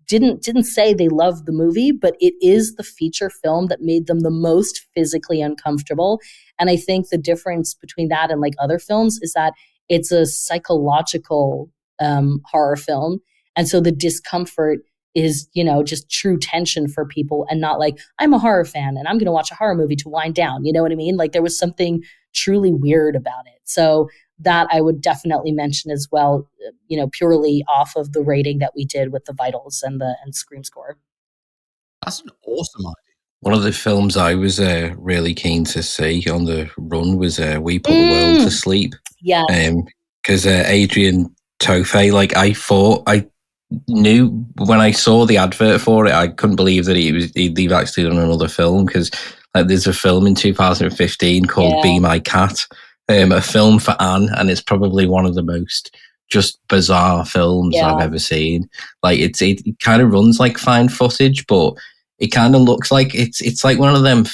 didn't say they loved the movie, but it is the feature film that made them the most physically uncomfortable. And I think the difference between that and like other films is that it's a psychological horror film. And so the discomfort is, just true tension for people, and not like, I'm a horror fan and I'm going to watch a horror movie to wind down. You know what I mean? Like, there was something truly weird about it. So that I would definitely mention as well, purely off of the rating that we did with the vitals and Scream score. That's an awesome idea. One of the films I was really keen to see on the run was We Put the World to Sleep. Yeah. Because Adrian Tofay, like, I thought I knew when I saw the advert for it, I couldn't believe that he'd actually done another film, because there's a film in 2015 called Be My Cat, a film for Anne, and it's probably one of the most just bizarre films I've ever seen. Like, it kind of runs like found footage, but it kind of looks like it's like one of them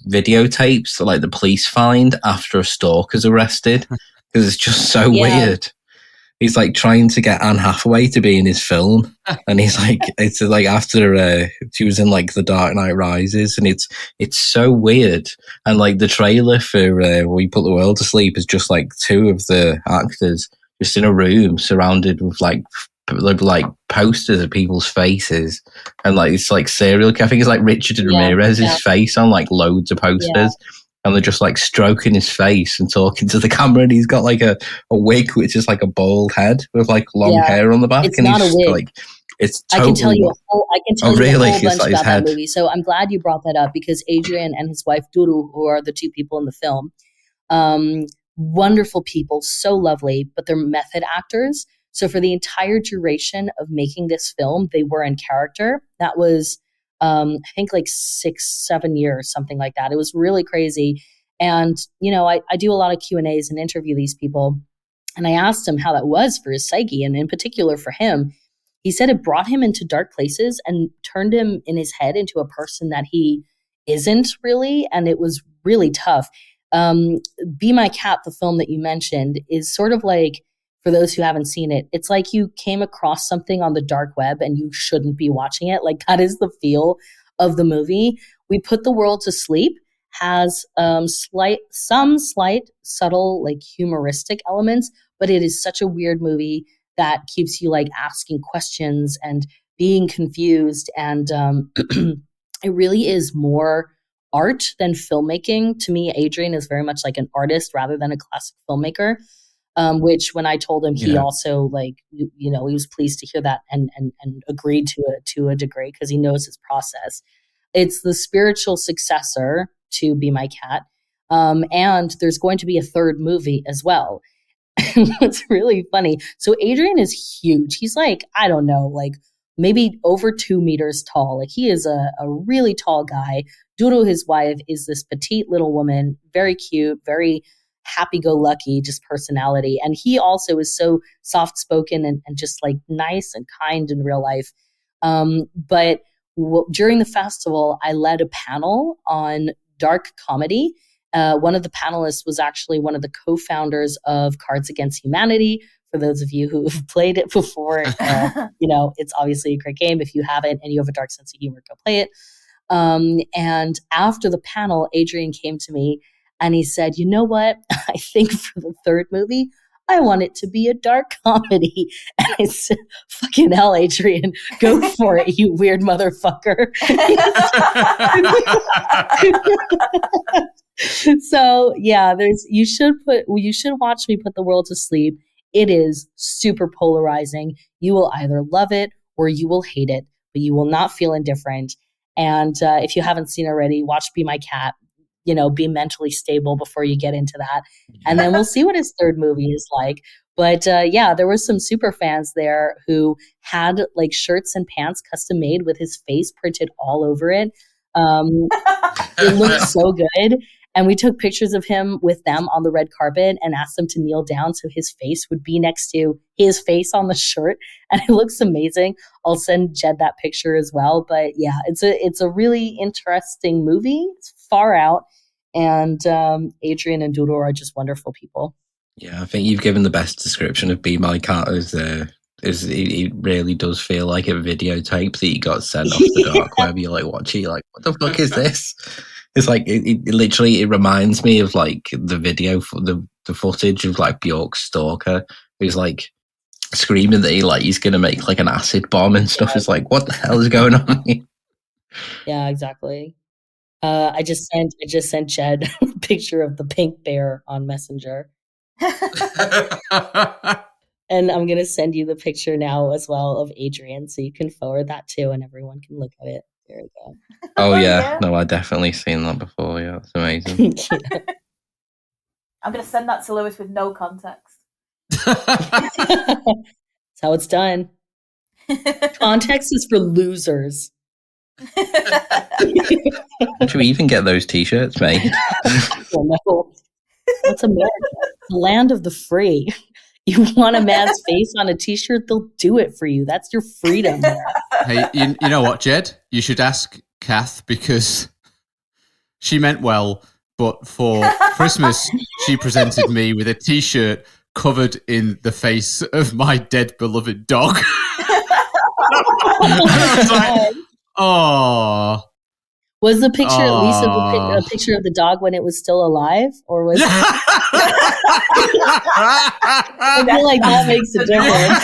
videotapes that like the police find after a stalker's arrested, because it's just so weird. He's like trying to get Anne Hathaway to be in his film, and he's like, it's like after she was in like The Dark Knight Rises, and it's so weird. And like the trailer for We Put the World to Sleep is just like two of the actors just in a room surrounded with like posters of people's faces, and like it's like serial. I think it's like Richard Ramirez's face on like loads of posters. And they're just like stroking his face and talking to the camera, and he's got like a wig which is like a bald head with like long hair on the back. It's and not he's a wig. Like, it's totally, I can tell you a whole bunch like about that movie. So I'm glad you brought that up, because Adrian and his wife Duru, who are the two people in the film, wonderful people, so lovely, but they're method actors. So for the entire duration of making this film, they were in character. That was I think like 6-7 years, something like that. It was really crazy. And, I do a lot of Q&As and interview these people. And I asked him how that was for his psyche, and in particular for him. He said it brought him into dark places and turned him in his head into a person that he isn't really. And it was really tough. Be My Cat, the film that you mentioned, is sort of like, for those who haven't seen it, it's like you came across something on the dark web and you shouldn't be watching it. Like, that is the feel of the movie. We Put the World to Sleep has some slight, subtle, like humoristic elements, but it is such a weird movie that keeps you like asking questions and being confused. And it really is more art than filmmaking. To me, Adrian is very much like an artist rather than a classic filmmaker. Which when I told him, he also like, he was pleased to hear that and agreed to a degree, because he knows his process. It's the spiritual successor to Be My Cat. And there's going to be a third movie as well. It's really funny. So Adrian is huge. He's like, I don't know, like maybe over 2 meters tall. Like, he is a really tall guy. Duru, his wife, is this petite little woman, very cute, very happy-go-lucky, just personality. And he also is so soft-spoken and just like nice and kind in real life. But during the festival, I led a panel on dark comedy. One of the panelists was actually one of the co-founders of Cards Against Humanity. For those of you who have played it before, it's obviously a great game. If you haven't and you have a dark sense of humor, go play it. And after the panel, Adrian came to me and he said, you know what? I think for the third movie, I want it to be a dark comedy. And I said, fucking hell, Adrian, go for it, you weird motherfucker. So yeah, you should watch Me Put the World to Sleep. It is super polarizing. You will either love it or you will hate it, but you will not feel indifferent. And if you haven't seen already, watch Be My Cat. Be mentally stable before you get into that. And then we'll see what his third movie is like. But there was some super fans there who had like shirts and pants custom made with his face printed all over it. It looked so good. And we took pictures of him with them on the red carpet and asked them to kneel down so his face would be next to his face on the shirt. And it looks amazing. I'll send Jed that picture as well. But yeah, it's a really interesting movie. It's far out. And Adrian and Doodle are just wonderful people. Yeah, I think you've given the best description of Be My Cat as it really does feel like a videotape that you got sent off the dark web. You're like watching, you're like, what the fuck is this? It's like it literally reminds me of like the video for the footage of like Bjork's stalker who's like screaming that he's gonna make like an acid bomb and stuff. It's like, what the hell is going on here? Yeah, exactly. I just sent Jed a picture of the pink bear on Messenger. And I'm going to send you the picture now as well of Adrian, so you can forward that too, and everyone can look at it. There we go. Oh yeah, no, I've definitely seen that before. Yeah, it's amazing. Yeah. I'm going to send that to Lewis with no context. That's how it's done. Context is for losers. How'd you even get those t-shirts made? I don't know. That's America. The land of the free. You want a man's face on a t-shirt, they'll do it for you. That's your freedom. Hey, you know what, Jed? You should ask Kath, because she meant well, but for Christmas, she presented me with a t-shirt covered in the face of my dead beloved dog. I was like, oh. Was the picture at least of a picture of the dog when it was still alive? Or was I feel like that makes a difference.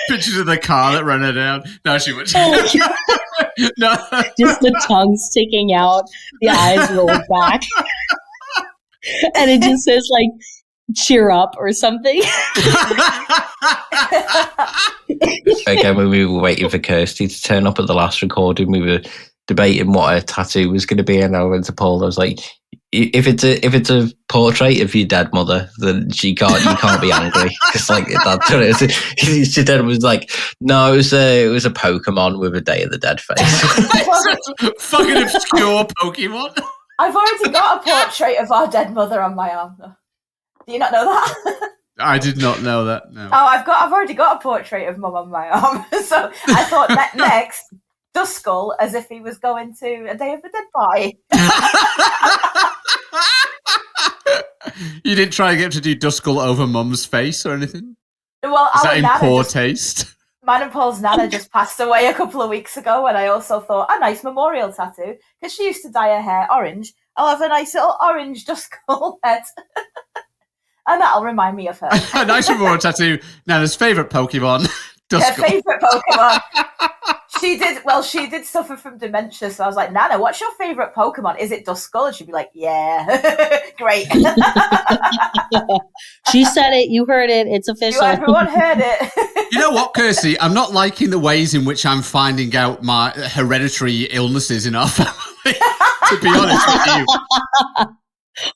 Pictures of the car that ran her down. No, she was. No. Just the tongue sticking out, the eyes rolled back. And it just says like, cheer up or something. Again, when we were waiting for Kirsty to turn up at the last recording, we were debating what her tattoo was going to be, and I went to Paul. I was like, "If it's a portrait of your dead mother, then you can't be angry." It's like that's what it is. She then was like, "No, it was a Pokemon with a Day of the Dead face." Fucking obscure Pokemon. I've already got a portrait of our dead mother on my arm, though. Do you not know that? I did not know that. No. Oh, I've already got a portrait of Mum on my arm. So I thought next, Duskull, as if he was going to a Day of the Dead party. You didn't try and get him to do Duskull over Mum's face or anything? Well, is that in poor taste? Mine and Paul's Nana just passed away a couple of weeks ago, and I also thought a nice memorial tattoo, because she used to dye her hair orange. I'll have a nice little orange Duskull head. And that'll remind me of her. A nice memorial tattoo. Nana's favourite Pokemon. Her favourite Pokemon. She did suffer from dementia, so I was like, Nana, what's your favourite Pokemon? Is it Duskull? And she'd be like, yeah. Great. She said it. You heard it. It's official. Everyone heard it. You know what, Kirsty? I'm not liking the ways in which I'm finding out my hereditary illnesses in our family, to be honest with you.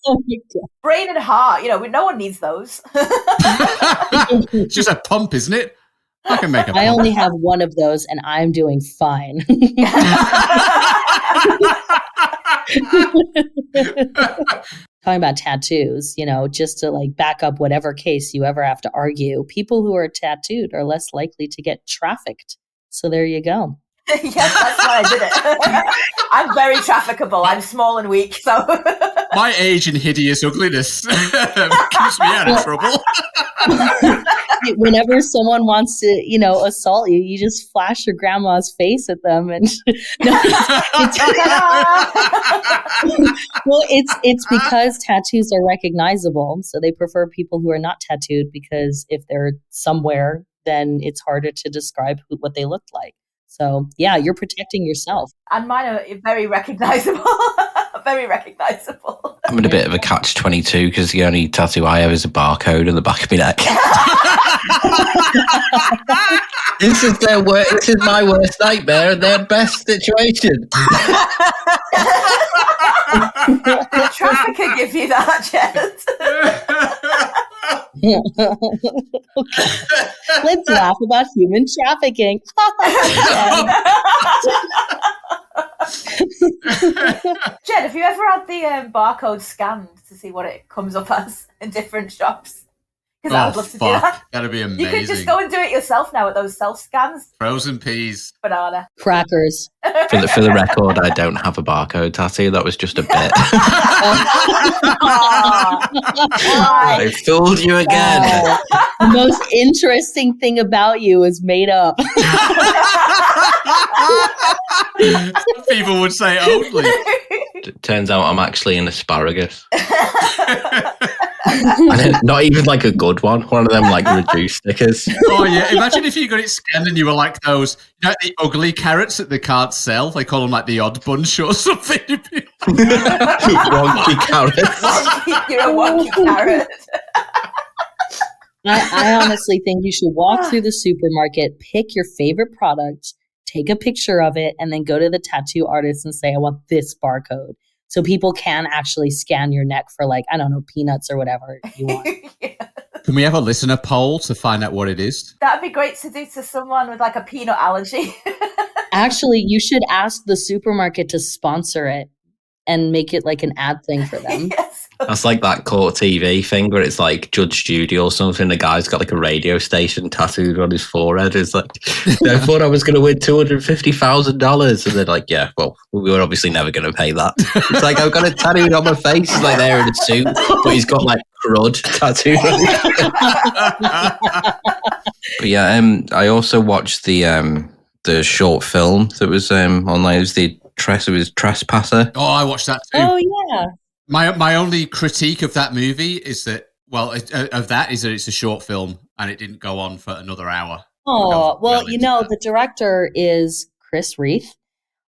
Oh my God. Brain and heart, no one needs those. It's just a pump, isn't it? I can make a pump. I only have one of those, and I'm doing fine. Talking about tattoos, just to like back up whatever case you ever have to argue, people who are tattooed are less likely to get trafficked. So there you go. Yeah, that's why I did it. I'm very traffickable. I'm small and weak, so my age and hideous ugliness keeps me out of trouble. Whenever someone wants to, assault you, you just flash your grandma's face at them, and well, it's because tattoos are recognizable, so they prefer people who are not tattooed, because if they're somewhere, then it's harder to describe what they look like. So, yeah, you're protecting yourself. And mine are very recognizable. very recognizable. I'm in a bit of a catch-22 because the only tattoo I have is a barcode on the back of my neck. This is my worst nightmare and their best situation. The trafficker give you that, Jed. Okay. Let's laugh about human trafficking. Jed, have you ever had the barcode scanned to see what it comes up as in different shops? Because I would love to do that. That'd be amazing. You could just go and do it yourself now with those self-scans. Frozen peas. Banana. Crackers. For the record, I don't have a barcode tattoo. That was just a bit. I fooled you again. The most interesting thing about you is made up. People would say only. It turns out I'm actually an asparagus. And not even like a good one. One of them like reduced stickers. Oh yeah! Imagine if you got it scanned and you were like those, the ugly carrots that they can't sell. They call them like the odd bunch or something. Wonky carrots. You're a wonky carrot. I honestly think you should walk through the supermarket, pick your favorite product, take a picture of it, and then go to the tattoo artist and say, I want this barcode. So people can actually scan your neck for peanuts or whatever you want. Yeah. Can we have a listener poll to find out what it is? That'd be great to do to someone with like a peanut allergy. Actually, you should ask the supermarket to sponsor it and make it like an ad thing for them. Yes. That's like that court TV thing where it's like Judge Judy or something. The guy's got like a radio station tattooed on his forehead. It's like, I thought I was going to win $250,000. And they're like, yeah, well, we were obviously never going to pay that. It's like, I've got a tattooed on my face. He's like there in a suit, but he's got like crud tattooed on it. But yeah, I also watched the short film that was online. It was Trespasser. Oh, I watched that too. Oh, yeah. My only critique of that movie is that, it's a short film and it didn't go on for another hour. Oh, well, the director is Chris Reith.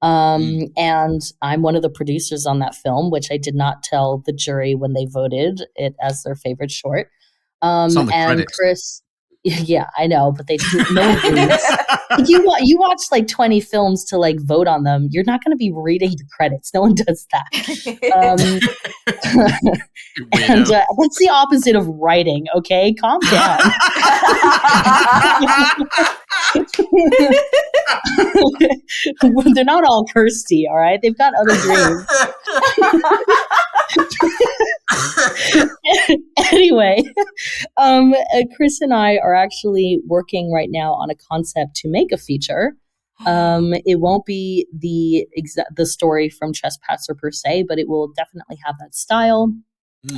And I'm one of the producers on that film, which I did not tell the jury when they voted it as their favorite short. It's on the and credits. Chris, yeah, I know, but they didn't know. You watch like 20 films to like vote on them. You're not going to be reading the credits. No one does that. And that's the opposite of writing. Okay, calm down. They're not all Kirsty, all right? They've got other dreams. Anyway, Chris and I are actually working right now on a concept to make a feature. It won't be the story from Trespasser per se, but it will definitely have that style.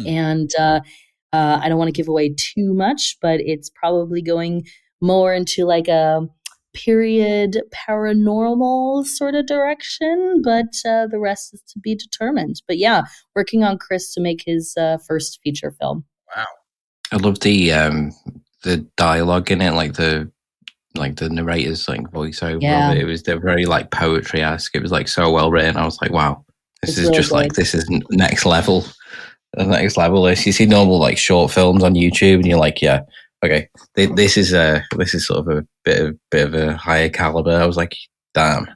And I don't want to give away too much, but it's probably going more into like a period paranormal sort of direction, but the rest is to be determined. But yeah, working on Chris to make his first feature film. Wow. I love the dialogue in it, like the narrator's like voiceover of it. It was very like poetry-esque. It was like so well written. I was like, wow, this is really just good. Like this is next level. The next level is you see normal like short films on YouTube and you're like, yeah, okay, this is sort of a bit of a higher caliber. I was like, damn.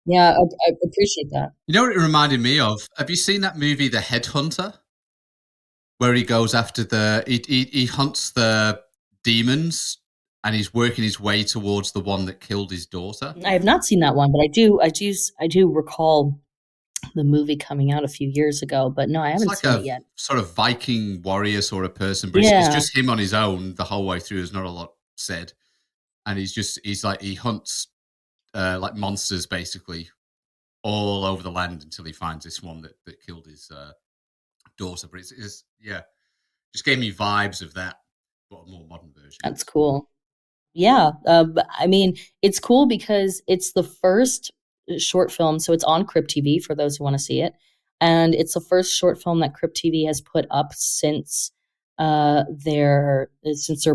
Yeah, I appreciate that. You know what it reminded me of? Have you seen that movie, The Headhunter, where he goes after he hunts the demons and he's working his way towards the one that killed his daughter? I have not seen that one, but I do recall the movie coming out a few years ago, but no, I haven't seen it yet. Sort of Viking warrior sort of person, but it's just him on his own the whole way through. There's not a lot said, and he hunts like monsters basically all over the land until he finds this one that killed his daughter. But it's just gave me vibes of that, but a more modern version. That's cool. Yeah, I mean, it's cool because it's the first short film, so it's on Crypt TV for those who want to see it, and it's the first short film that Crypt TV has put up since their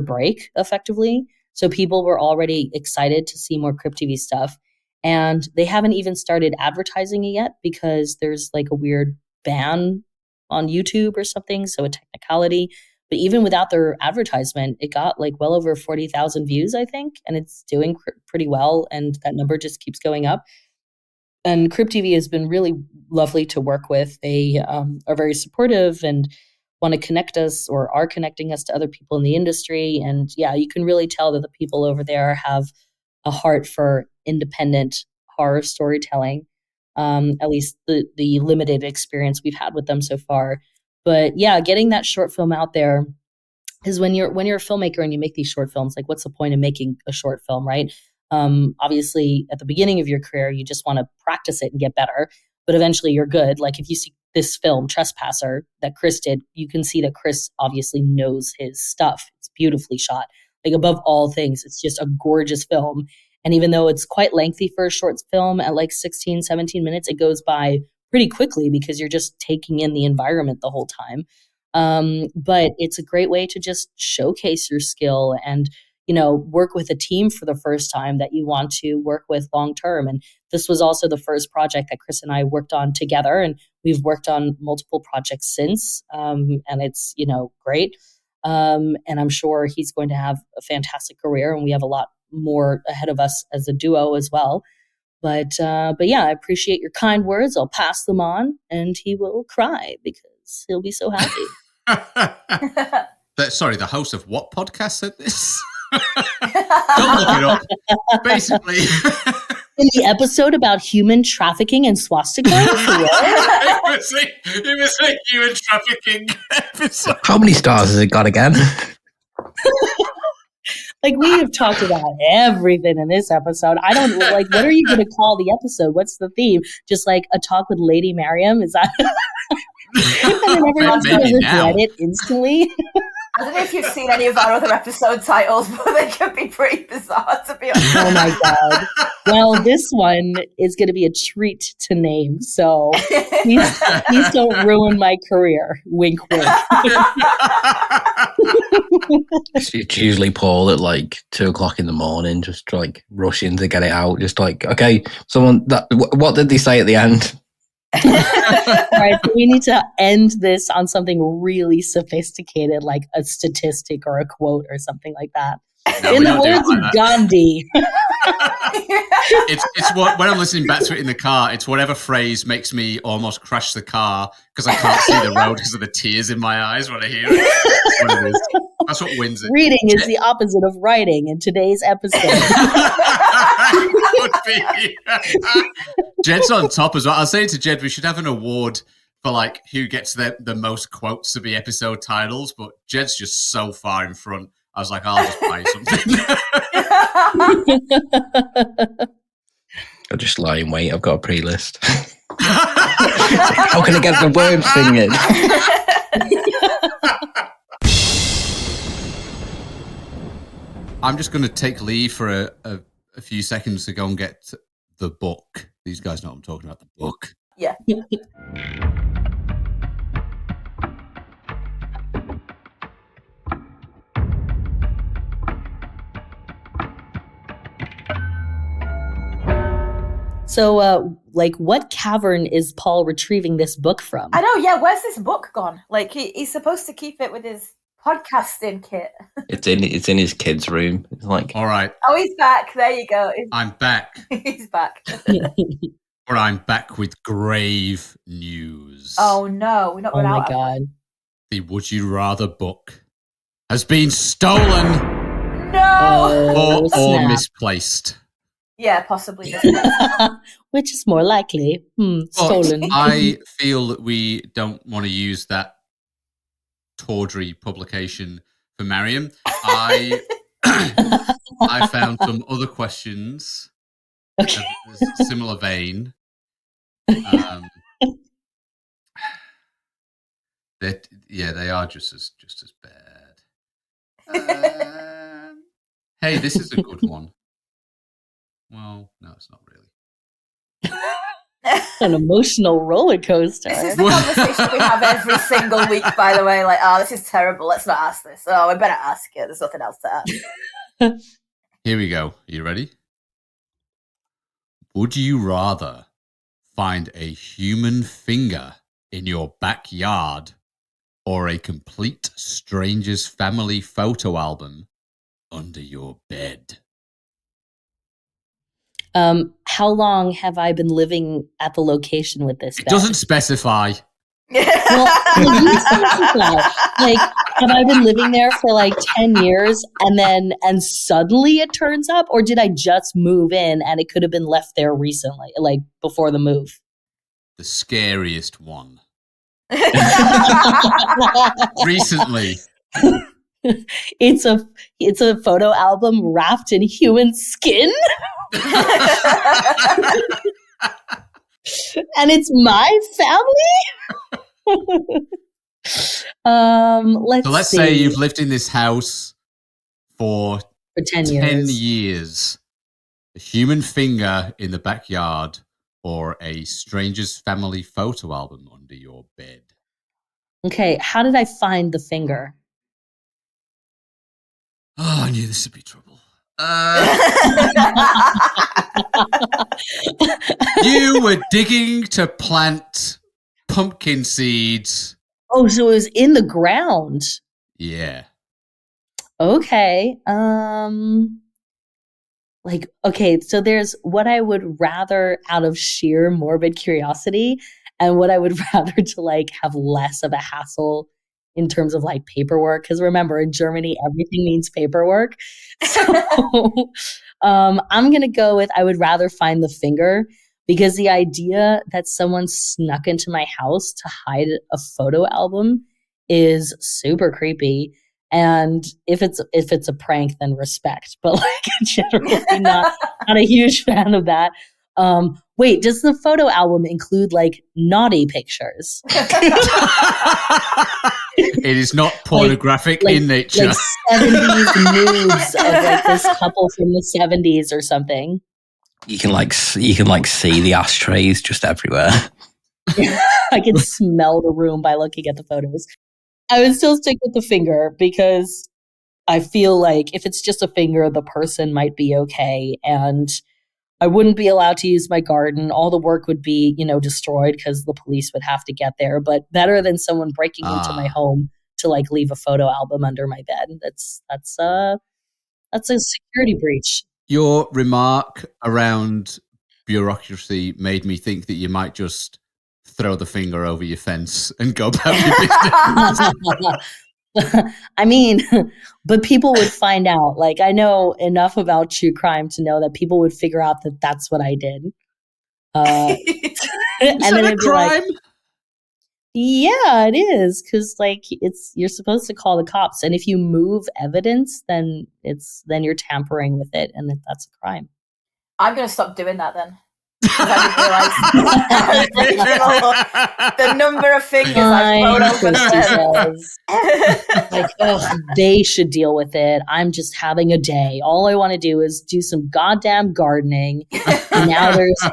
break, effectively. So people were already excited to see more Crypt TV stuff, And they haven't even started advertising it yet because there's like a weird ban on YouTube or something. So a technicality. But even without their advertisement, it got like well over 40,000 views, I think. And it's doing pretty well. And that number just keeps going up. And Crypt TV has been really lovely to work with. They are very supportive and want to connect us or are connecting us to other people in the industry. And yeah, you can really tell that the people over there have a heart for independent horror storytelling, at least the limited experience we've had with them so far. But yeah, getting that short film out there is when you're a filmmaker and you make these short films, like what's the point of making a short film, right? Obviously, at the beginning of your career, you just want to practice it and get better. But eventually you're good. Like if you see this film, Trespasser, that Chris did, you can see that Chris obviously knows his stuff. It's beautifully shot. Like above all things, it's just a gorgeous film. And even though it's quite lengthy for a short film at like 16, 17 minutes, it goes by pretty quickly because you're just taking in the environment the whole time. But it's a great way to just showcase your skill and, you know, work with a team for the first time that you want to work with long term. And this was also the first project that Chris and I worked on together. And we've worked on multiple projects since. And it's, you know, great. And I'm sure he's going to have a fantastic career, and we have a lot more ahead of us as a duo as well. But yeah, I appreciate your kind words. I'll pass them on, and he will cry because he'll be so happy. Sorry, the host of what podcast said this? Don't look it up. Basically. In the episode about human trafficking and swastika? It was a human trafficking episode. How many stars has it got again? Like, we have talked about everything in this episode. I don't, like, what are you going to call the episode? What's the theme? Just like a talk with Lady Mariam? Is that... and then everyone's going to regret it instantly. I don't know if you've seen any of our other episode titles, but they can be pretty bizarre, to be honest. Oh my God. Well, this one is going to be a treat to name, so please don't ruin my career. Wink, wink. It's usually Paul at like 2:00 in the morning, just like rushing to get it out. Just like, okay, what did they say at the end? Right, so we need to end this on something really sophisticated, like a statistic or a quote or something like that. No, in the words of Gandhi. It's what, when I'm listening back to it in the car, it's whatever phrase makes me almost crash the car because I can't see the road because of the tears in my eyes when I hear it. That's what it is. That's what wins it. Reading is the opposite of writing in today's episode. Could be. Jed's on top as well. I was saying to Jed, we should have an award for like who gets the most quotes to be episode titles, but Jed's just so far in front. I was like, I'll just buy something. I'll just lie in wait. I've got a pre-list. How can I get the words singing? I'm just going to take leave for a few seconds to go and get the book. These guys know what I'm talking about, the book. Yeah. So, like, what cavern is Paul retrieving this book from? I know, yeah. Where's this book gone? Like, he's supposed to keep it with his podcasting kit. It's in his kid's room. It's like, all right. Oh, he's back. There you go. I'm back. He's back. Or I'm back with grave news. Oh no, we're not. Oh my God! The Would You Rather book has been stolen. No. Or misplaced. Yeah, possibly. Which is more likely? Stolen. I feel that we don't want to use that tawdry publication for Mariam. I found some other questions of a similar vein. They are just as bad. Hey, this is a good one. Well, no, it's not really. An emotional roller coaster. This is the conversation we have every single week, by the way. Like, oh, this is terrible. Let's not ask this. Oh, we better ask it. There's nothing else to ask. Here we go. Are you ready? Would you rather find a human finger in your backyard or a complete stranger's family photo album under your bed? How long have I been living at the location with this It bed? doesn't specify. Well, you specify. Like, have I been living there for like 10 years and suddenly it turns up? Or did I just move in and it could have been left there recently, like before the move? The scariest one. Recently. It's a photo album wrapped in human skin. And it's my family. Let's say you've lived in this house for 10 years. A human finger in the backyard or a stranger's family photo album under your bed. Okay, how did I find the finger? Oh, I knew this would be trouble. You were digging to plant pumpkin seeds. Oh, so it was in the ground. Yeah. Okay. So there's what I would rather out of sheer morbid curiosity and what I would rather to like have less of a hassle in terms of like paperwork. Because remember, in Germany, everything means paperwork. So I'm going to go with I would rather find the finger, because the idea that someone snuck into my house to hide a photo album is super creepy. And if it's a prank, then respect. But like generally not a huge fan of that. Wait, does the photo album include like naughty pictures? It is not pornographic in nature. Like 70s nudes of like this couple from the 70s or something. You can see the ashtrays just everywhere. I can smell the room by looking at the photos. I would still stick with the finger because I feel like if it's just a finger, the person might be okay. And I wouldn't be allowed to use my garden. All the work would be, destroyed because the police would have to get there. But better than someone breaking into my home to like leave a photo album under my bed. That's a security breach. Your remark around bureaucracy made me think that you might just throw the finger over your fence and go about your business. I mean, but people would find out. Like, I know enough about true crime to know that people would figure out that that's what I did. And then it'd crime? Be like, yeah, it is, because like you're supposed to call the cops, and if you move evidence, then you're tampering with it, and that's a crime. I'm gonna stop doing that then. I didn't realize the number of fingers I've thrown over like, they should deal with it. I'm just having a day. All I want to do is do some goddamn gardening. And now there's a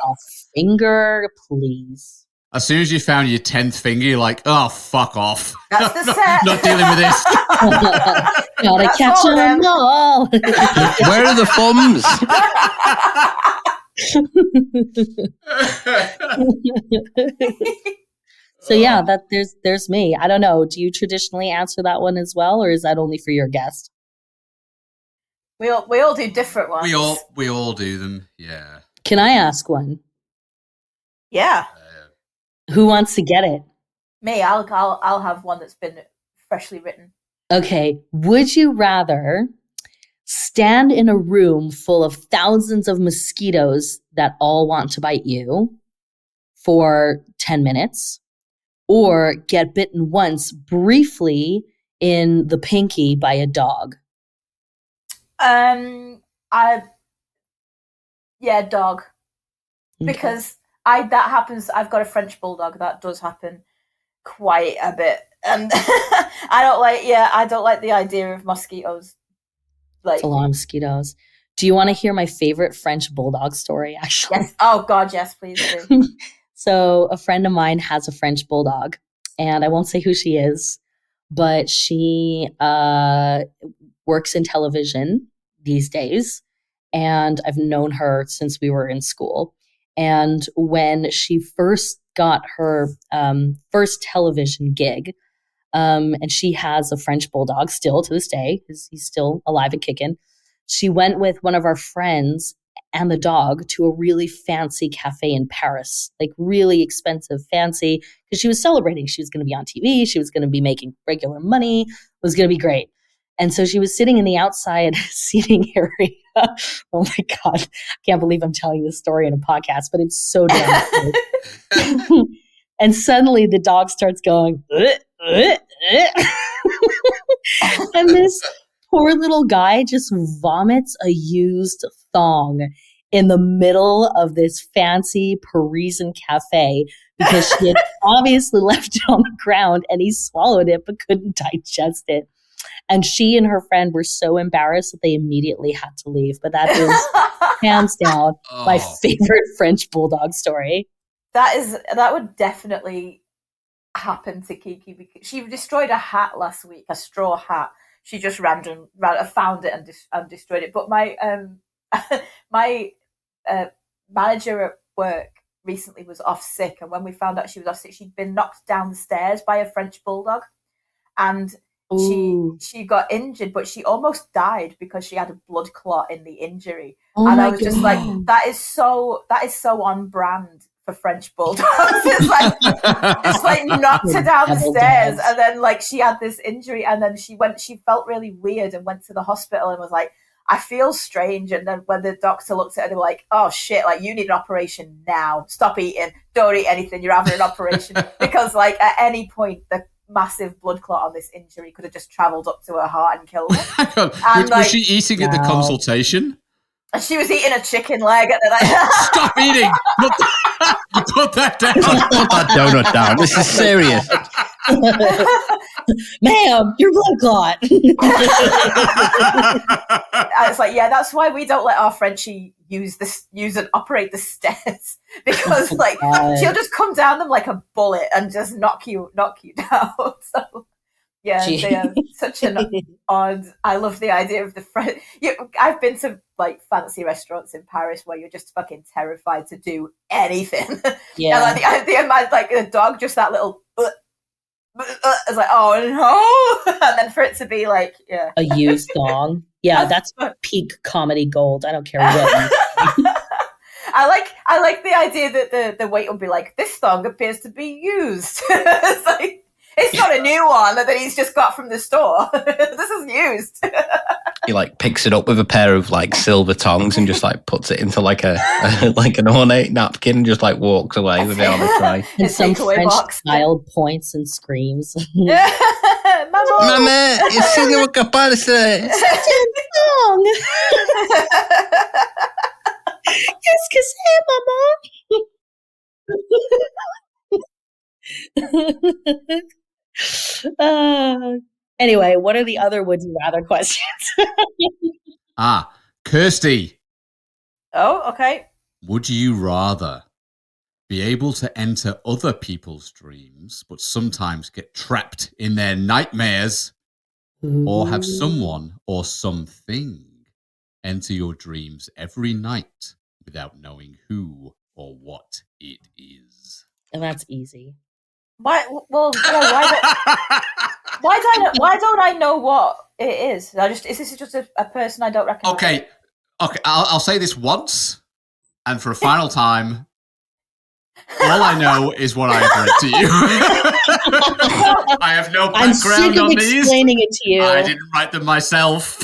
finger, please. As soon as you found your 10th finger, you're like, oh, fuck off. That's the set. Not dealing with this. Gotta catch them all. Where are the thumbs? So yeah, there's me. I don't know. Do you traditionally answer that one as well, or is that only for your guest? We all do different ones. We all do them. Yeah. Can I ask one? Yeah. Who wants to get it? Me. I'll have one that's been freshly written. Okay. Would you rather stand in a room full of thousands of mosquitoes that all want to bite you for 10 minutes, or get bitten once briefly in the pinky by a dog? Dog. Okay. Because that happens. I've got a French bulldog. That does happen quite a bit, and I don't like the idea of mosquitoes. It's a lot of mosquitoes. Do you want to hear my favorite French bulldog story, actually? Yes. Oh, God, yes, please do. So a friend of mine has a French bulldog, and I won't say who she is, but she works in television these days, and I've known her since we were in school. And when she first got her first television gig, and she has a French bulldog still to this day, he's still alive and kicking. She went with one of our friends and the dog to a really fancy cafe in Paris, like really expensive, fancy, because she was celebrating. She was going to be on TV. She was going to be making regular money. It was going to be great. And so she was sitting in the outside seating area. Oh my God. I can't believe I'm telling this story in a podcast, but it's so damn good. And suddenly the dog starts going, and this poor little guy just vomits a used thong in the middle of this fancy Parisian cafe because she had obviously left it on the ground and he swallowed it but couldn't digest it. And she and her friend were so embarrassed that they immediately had to leave. But that is hands down my favorite French bulldog story. That would definitely happen to Kiki because she destroyed a hat last week, a straw hat. She just found it and destroyed it. But my my manager at work recently was off sick, and when we found out she was off sick, she'd been knocked down the stairs by a French bulldog, and she got injured, but she almost died because she had a blood clot in the injury. And I was just like, that is so on brand for French bulldogs. It's like knocked her down the stairs, and then like she had this injury, and then she felt really weird and went to the hospital and was like, I feel strange. And then when the doctor looked at her, they were like, oh shit, like you need an operation now. Stop eating. Don't eat anything. You're having an operation. Because like at any point, the massive blood clot on this injury could have just travelled up to her heart and killed her. And, was she eating at the consultation? She was eating a chicken leg at the Stop eating! Put that down. Put that donut down. This is serious. Ma'am, your blood clot. It's like, yeah, that's why we don't let our Frenchie use and operate the stairs, because like she'll just come down them like a bullet and just knock you down. So yeah, they are such an odd. I love the idea of the French. I've been to like fancy restaurants in Paris where you're just fucking terrified to do anything. Yeah, and like like the dog, just that little. It's like, oh no, and then for it to be like, yeah, a used thong. Yeah, that's peak comedy gold. I don't care what. I like the idea that the wait will be like, this thong appears to be used. It's like, it's not a new one that he's just got from the store. This is used. He like picks it up with a pair of like silver tongs and just like puts it into like like an ornate napkin and just like walks away with it on a tray. And some French child points and screams. Maman, ici ne va pas c'est thong. Qu'est-ce que c'est, maman? Anyway, what are the other would you rather questions? Kirsty. Oh, okay. Would you rather be able to enter other people's dreams, but sometimes get trapped in their nightmares, or have someone or something enter your dreams every night without knowing who or what it is? And that's easy. Why? Well, why don't I know what it is? Is this just a person I don't recognize? Okay. I'll say this once, and for a final time, all I know is what I have read to you. I have no background on these. I'm explaining it to you. I didn't write them myself.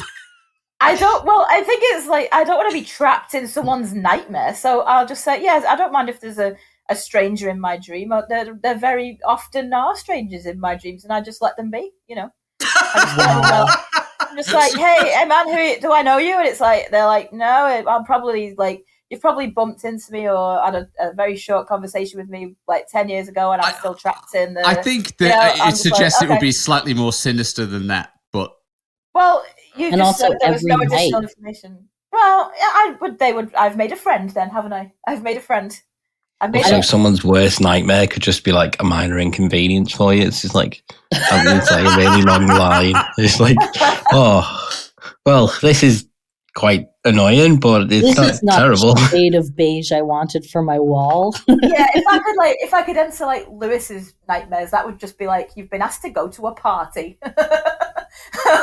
I think it's like, I don't want to be trapped in someone's nightmare, so I'll just say, yes, I don't mind if there's a stranger in my dream. There very often are strangers in my dreams, and I just let them be, you know. I'm just like, hey man, who do I know you? And it's like, they're like, no, I'm probably like, you've probably bumped into me or had a very short conversation with me like 10 years ago, and I'm still trapped in the. I think that it suggests it would be slightly more sinister than that, but. Well, you and just said there was no night. additional information. Well, I've made a friend then, haven't I? I've made a friend. Also, someone's worst nightmare could just be like a minor inconvenience for you. It's just like having to say a really long line. It's like, oh, well, this is quite annoying, but it's This is not terrible. the shade of beige I wanted for my wall. Yeah, if I could enter like Lewis's nightmares, that would just be like you've been asked to go to a party. Oh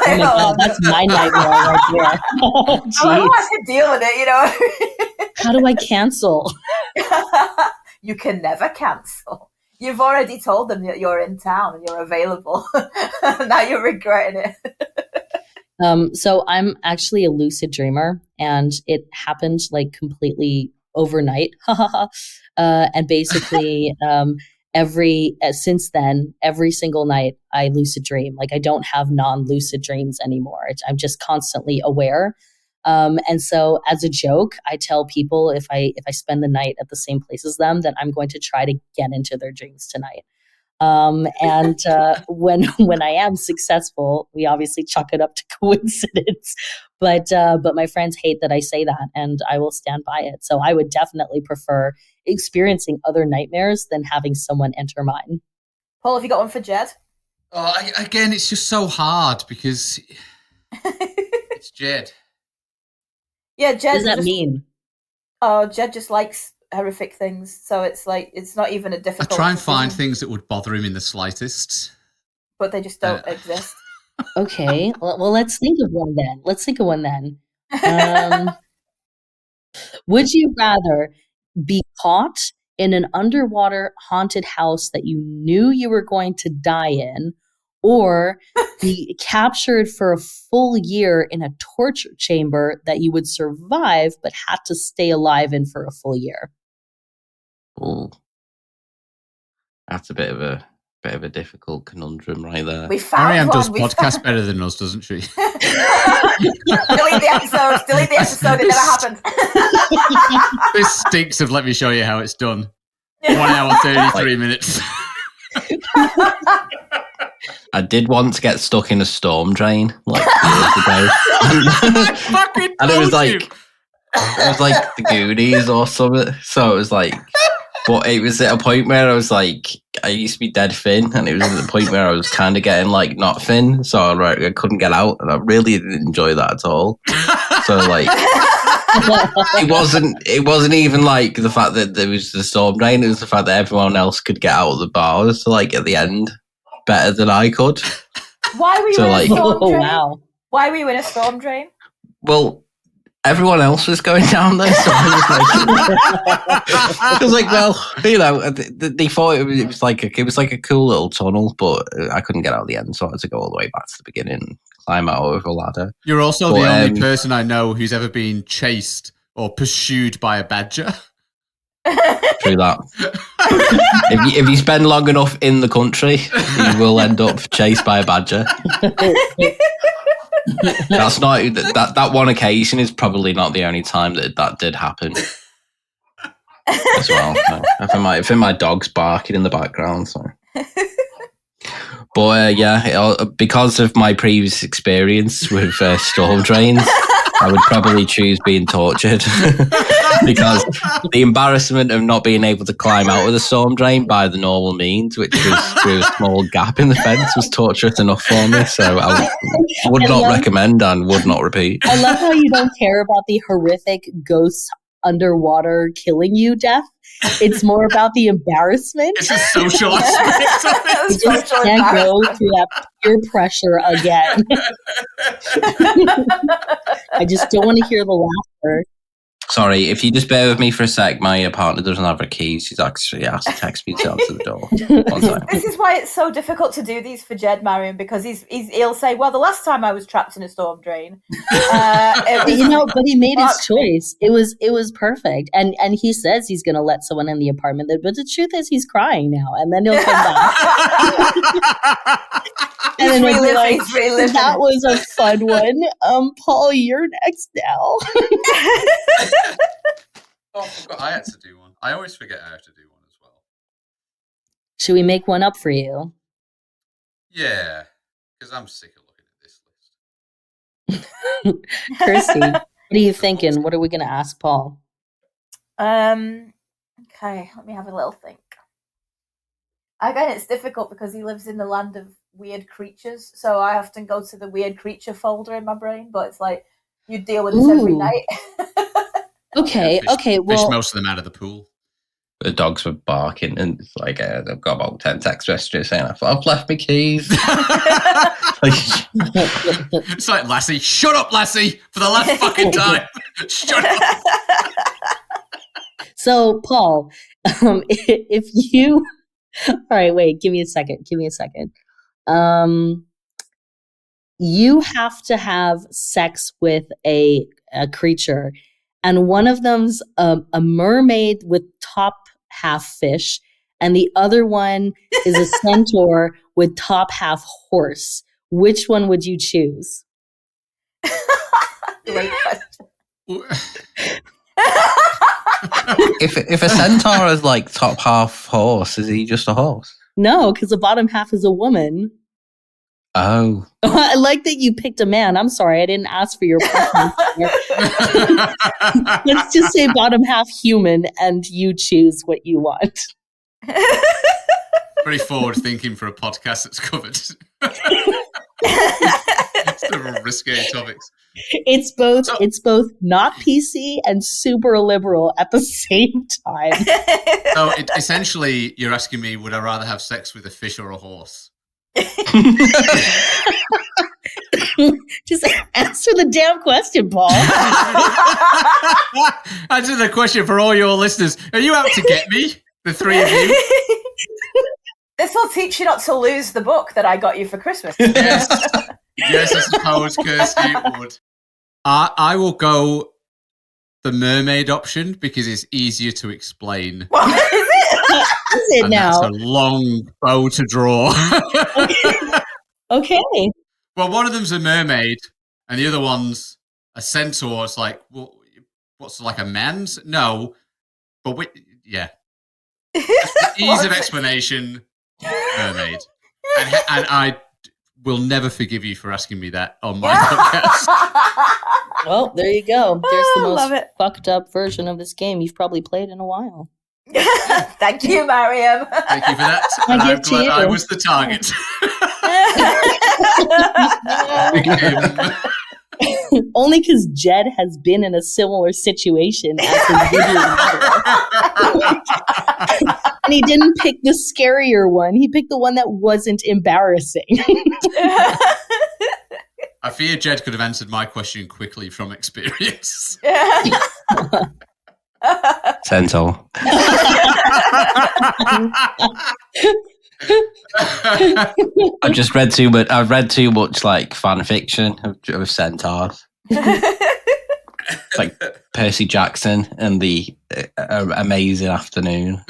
my god, that's my nightmare right there. Oh, I don't jeez. have to deal with it, How do I cancel? You can never cancel. You've already told them that you're in town and you're available. Now you're regretting it. So I'm actually a lucid dreamer, and it happened like completely overnight. And basically, since then, every single night I lucid dream. Like I don't have non-lucid dreams anymore. I'm just constantly aware. And so, as a joke, I tell people if I spend the night at the same place as them, that I'm going to try to get into their dreams tonight. And when I am successful, we obviously chalk it up to coincidence. But my friends hate that I say that, and I will stand by it. So I would definitely prefer experiencing other nightmares than having someone enter mine. Paul, have you got one for Jed? Again, it's just so hard because it's Jed. Yeah, Jed. What does that mean? Oh, Jed just likes horrific things, so it's like it's not even a difficult. I try and find things that would bother him in the slightest, but they just don't exist. Okay, well, let's think of one then. Would you rather be caught in an underwater haunted house that you knew you were going to die in, or be captured for a full year in a torture chamber that you would survive but had to stay alive in for a full year? Ooh. That's a bit of a difficult conundrum right there. We found Mariam one. does podcasts better than us, doesn't she? Delete the episode. Delete the episode. It never happened. This stinks of let me show you how it's done. 1 hour, 33 minutes. I did once get stuck in a storm drain like years ago. And it was like the Goonies or something. So it was like, but it was at a point where I was like, I used to be dead thin, and it was at the point where I was kind of getting like not thin, so I couldn't get out, and I really didn't enjoy that at all. So like, it wasn't even like the fact that there was the storm drain; it was the fact that everyone else could get out of the bars, like at the end, better than I could. Why were you in a storm drain? Wow. Why were you in a storm drain? Well, everyone else was going down there, so I was like, well, you know, they thought it was like a cool little tunnel, but I couldn't get out at the end, so I had to go all the way back to the beginning and climb out over a ladder. You're also the only person I know who's ever been chased or pursued by a badger. True that. if you spend long enough in the country, you will end up chased by a badger. That's not that one occasion is probably not the only time that did happen as well. I think my dog's barking in the background. So, but because of my previous experience with storm drains, I would probably choose being tortured because the embarrassment of not being able to climb out of the storm drain by the normal means, which was through a small gap in the fence, was torturous enough for me. So I would not recommend and would not repeat. I love how you don't care about the horrific ghosts underwater killing you death. It's more about the embarrassment. It's a social aspect of it. You just can't go through that peer pressure again. I just don't want to hear the laughter. Sorry, if you just bear with me for a sec, my partner doesn't have her keys. She's actually asked to text me to answer the door. This is why it's so difficult to do these for Jed, Mariam, because he'll say, well, the last time I was trapped in a storm drain. But he made his choice. It was perfect. And he says he's going to let someone in the apartment. But the truth is he's crying now. And then he'll come back. And then he'll be like, that was a fun one. Paul, you're next now. Oh, I forgot I had to do one. I always forget I have to do one as well. Should we make one up for you? Yeah, because I'm sick of looking at this list. Kirsty, what are you thinking? What are we going to ask Paul? Okay, let me have a little think. Again, it's difficult because he lives in the land of weird creatures, so I often go to the weird creature folder in my brain, but it's like, You deal with this every Ooh. night. Okay, Yeah, okay. Fish Well, most of them out of the pool. The dogs were barking, and it's like I've got about 10 text messages saying I've left my keys. It's like, Lassie, shut up, Lassie, for the last fucking time. Shut up. so Paul, if you, all right, wait, give me a second. You have to have sex with a creature, and one of them's a mermaid with top half fish, and the other one is a centaur with top half horse. Which one would you choose? Great question. if a centaur is like top half horse, is he just a horse? No, because the bottom half is a woman. Oh. I like that you picked a man. I'm sorry, I didn't ask for your preference. Let's just say bottom half human, and you choose what you want. Very forward thinking for a podcast that's covered several risque topics. It's both not PC and super liberal at the same time. So essentially, you're asking me, would I rather have sex with a fish or a horse? Just answer the damn question, Paul. Answer the question for all your listeners. Are you out to get me? The three of you? This will teach you not to lose the book that I got you for Christmas. Yes, I suppose, Kirsty, it would. I will go the mermaid option because it's easier to explain. What is it? Is it And now? that's a long bow to draw. Okay. Well, one of them's a mermaid, and the other one's a centaur. It's like, well, what's like a man's? No, but yeah. Ease of explanation, mermaid. And I will never forgive you for asking me that on my podcast. Well, there you go. There's the love most it. fucked up version of this game you've probably played in a while. Thank you, Mariam. Thank you for that. I And I'm give to glad you. I was the target. Only because Jed has been in a similar situation as his video model. And he didn't pick the scarier one. He picked the one that wasn't embarrassing. I fear Jed could have answered my question quickly from experience. Centaur. I've read too much like fan fiction of centaurs. Like Percy Jackson and the Amazing Afternoon.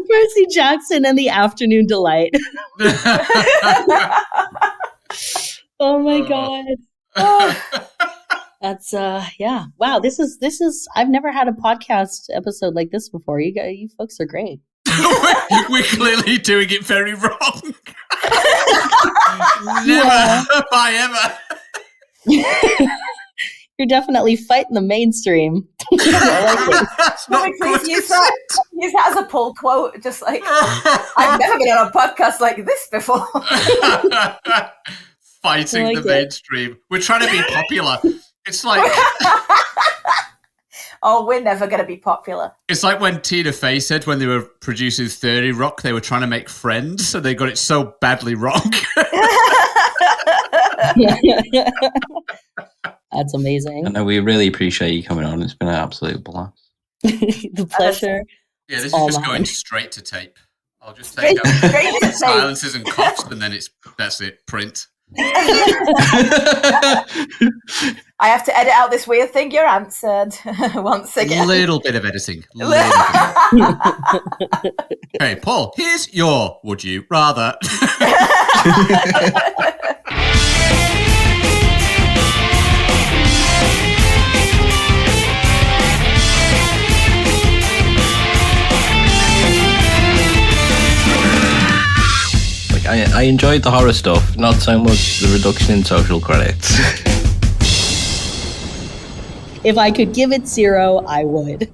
Percy Jackson and the Afternoon Delight. Oh my God. That's yeah. Wow, this is I've never had a podcast episode like this before. You folks are great. We're clearly doing it very wrong. Never have I ever. You're definitely fighting the mainstream. I like it. Not Please good, use is that, it? use that as a pull quote. Just like, I've never been on a podcast like this before. Fighting I the like it. mainstream. We're trying to be popular. It's like Oh, we're never going to be popular. it's like when Tina Fey said when they were producing 30 Rock, they were trying to make Friends, so they got it so badly wrong. That's amazing. I know we really appreciate you coming on. It's been an absolute blast. The pleasure. Yeah, this is All just mine. going straight to tape. I'll just take out Straight to tape. silences and coughs, and then that's it. Print. I have to edit out this weird thing. You're answered once again. Little bit of editing. Hey, Paul, here's your would you rather. Like I enjoyed the horror stuff, not so much the reduction in social credits. If I could give it 0, I would.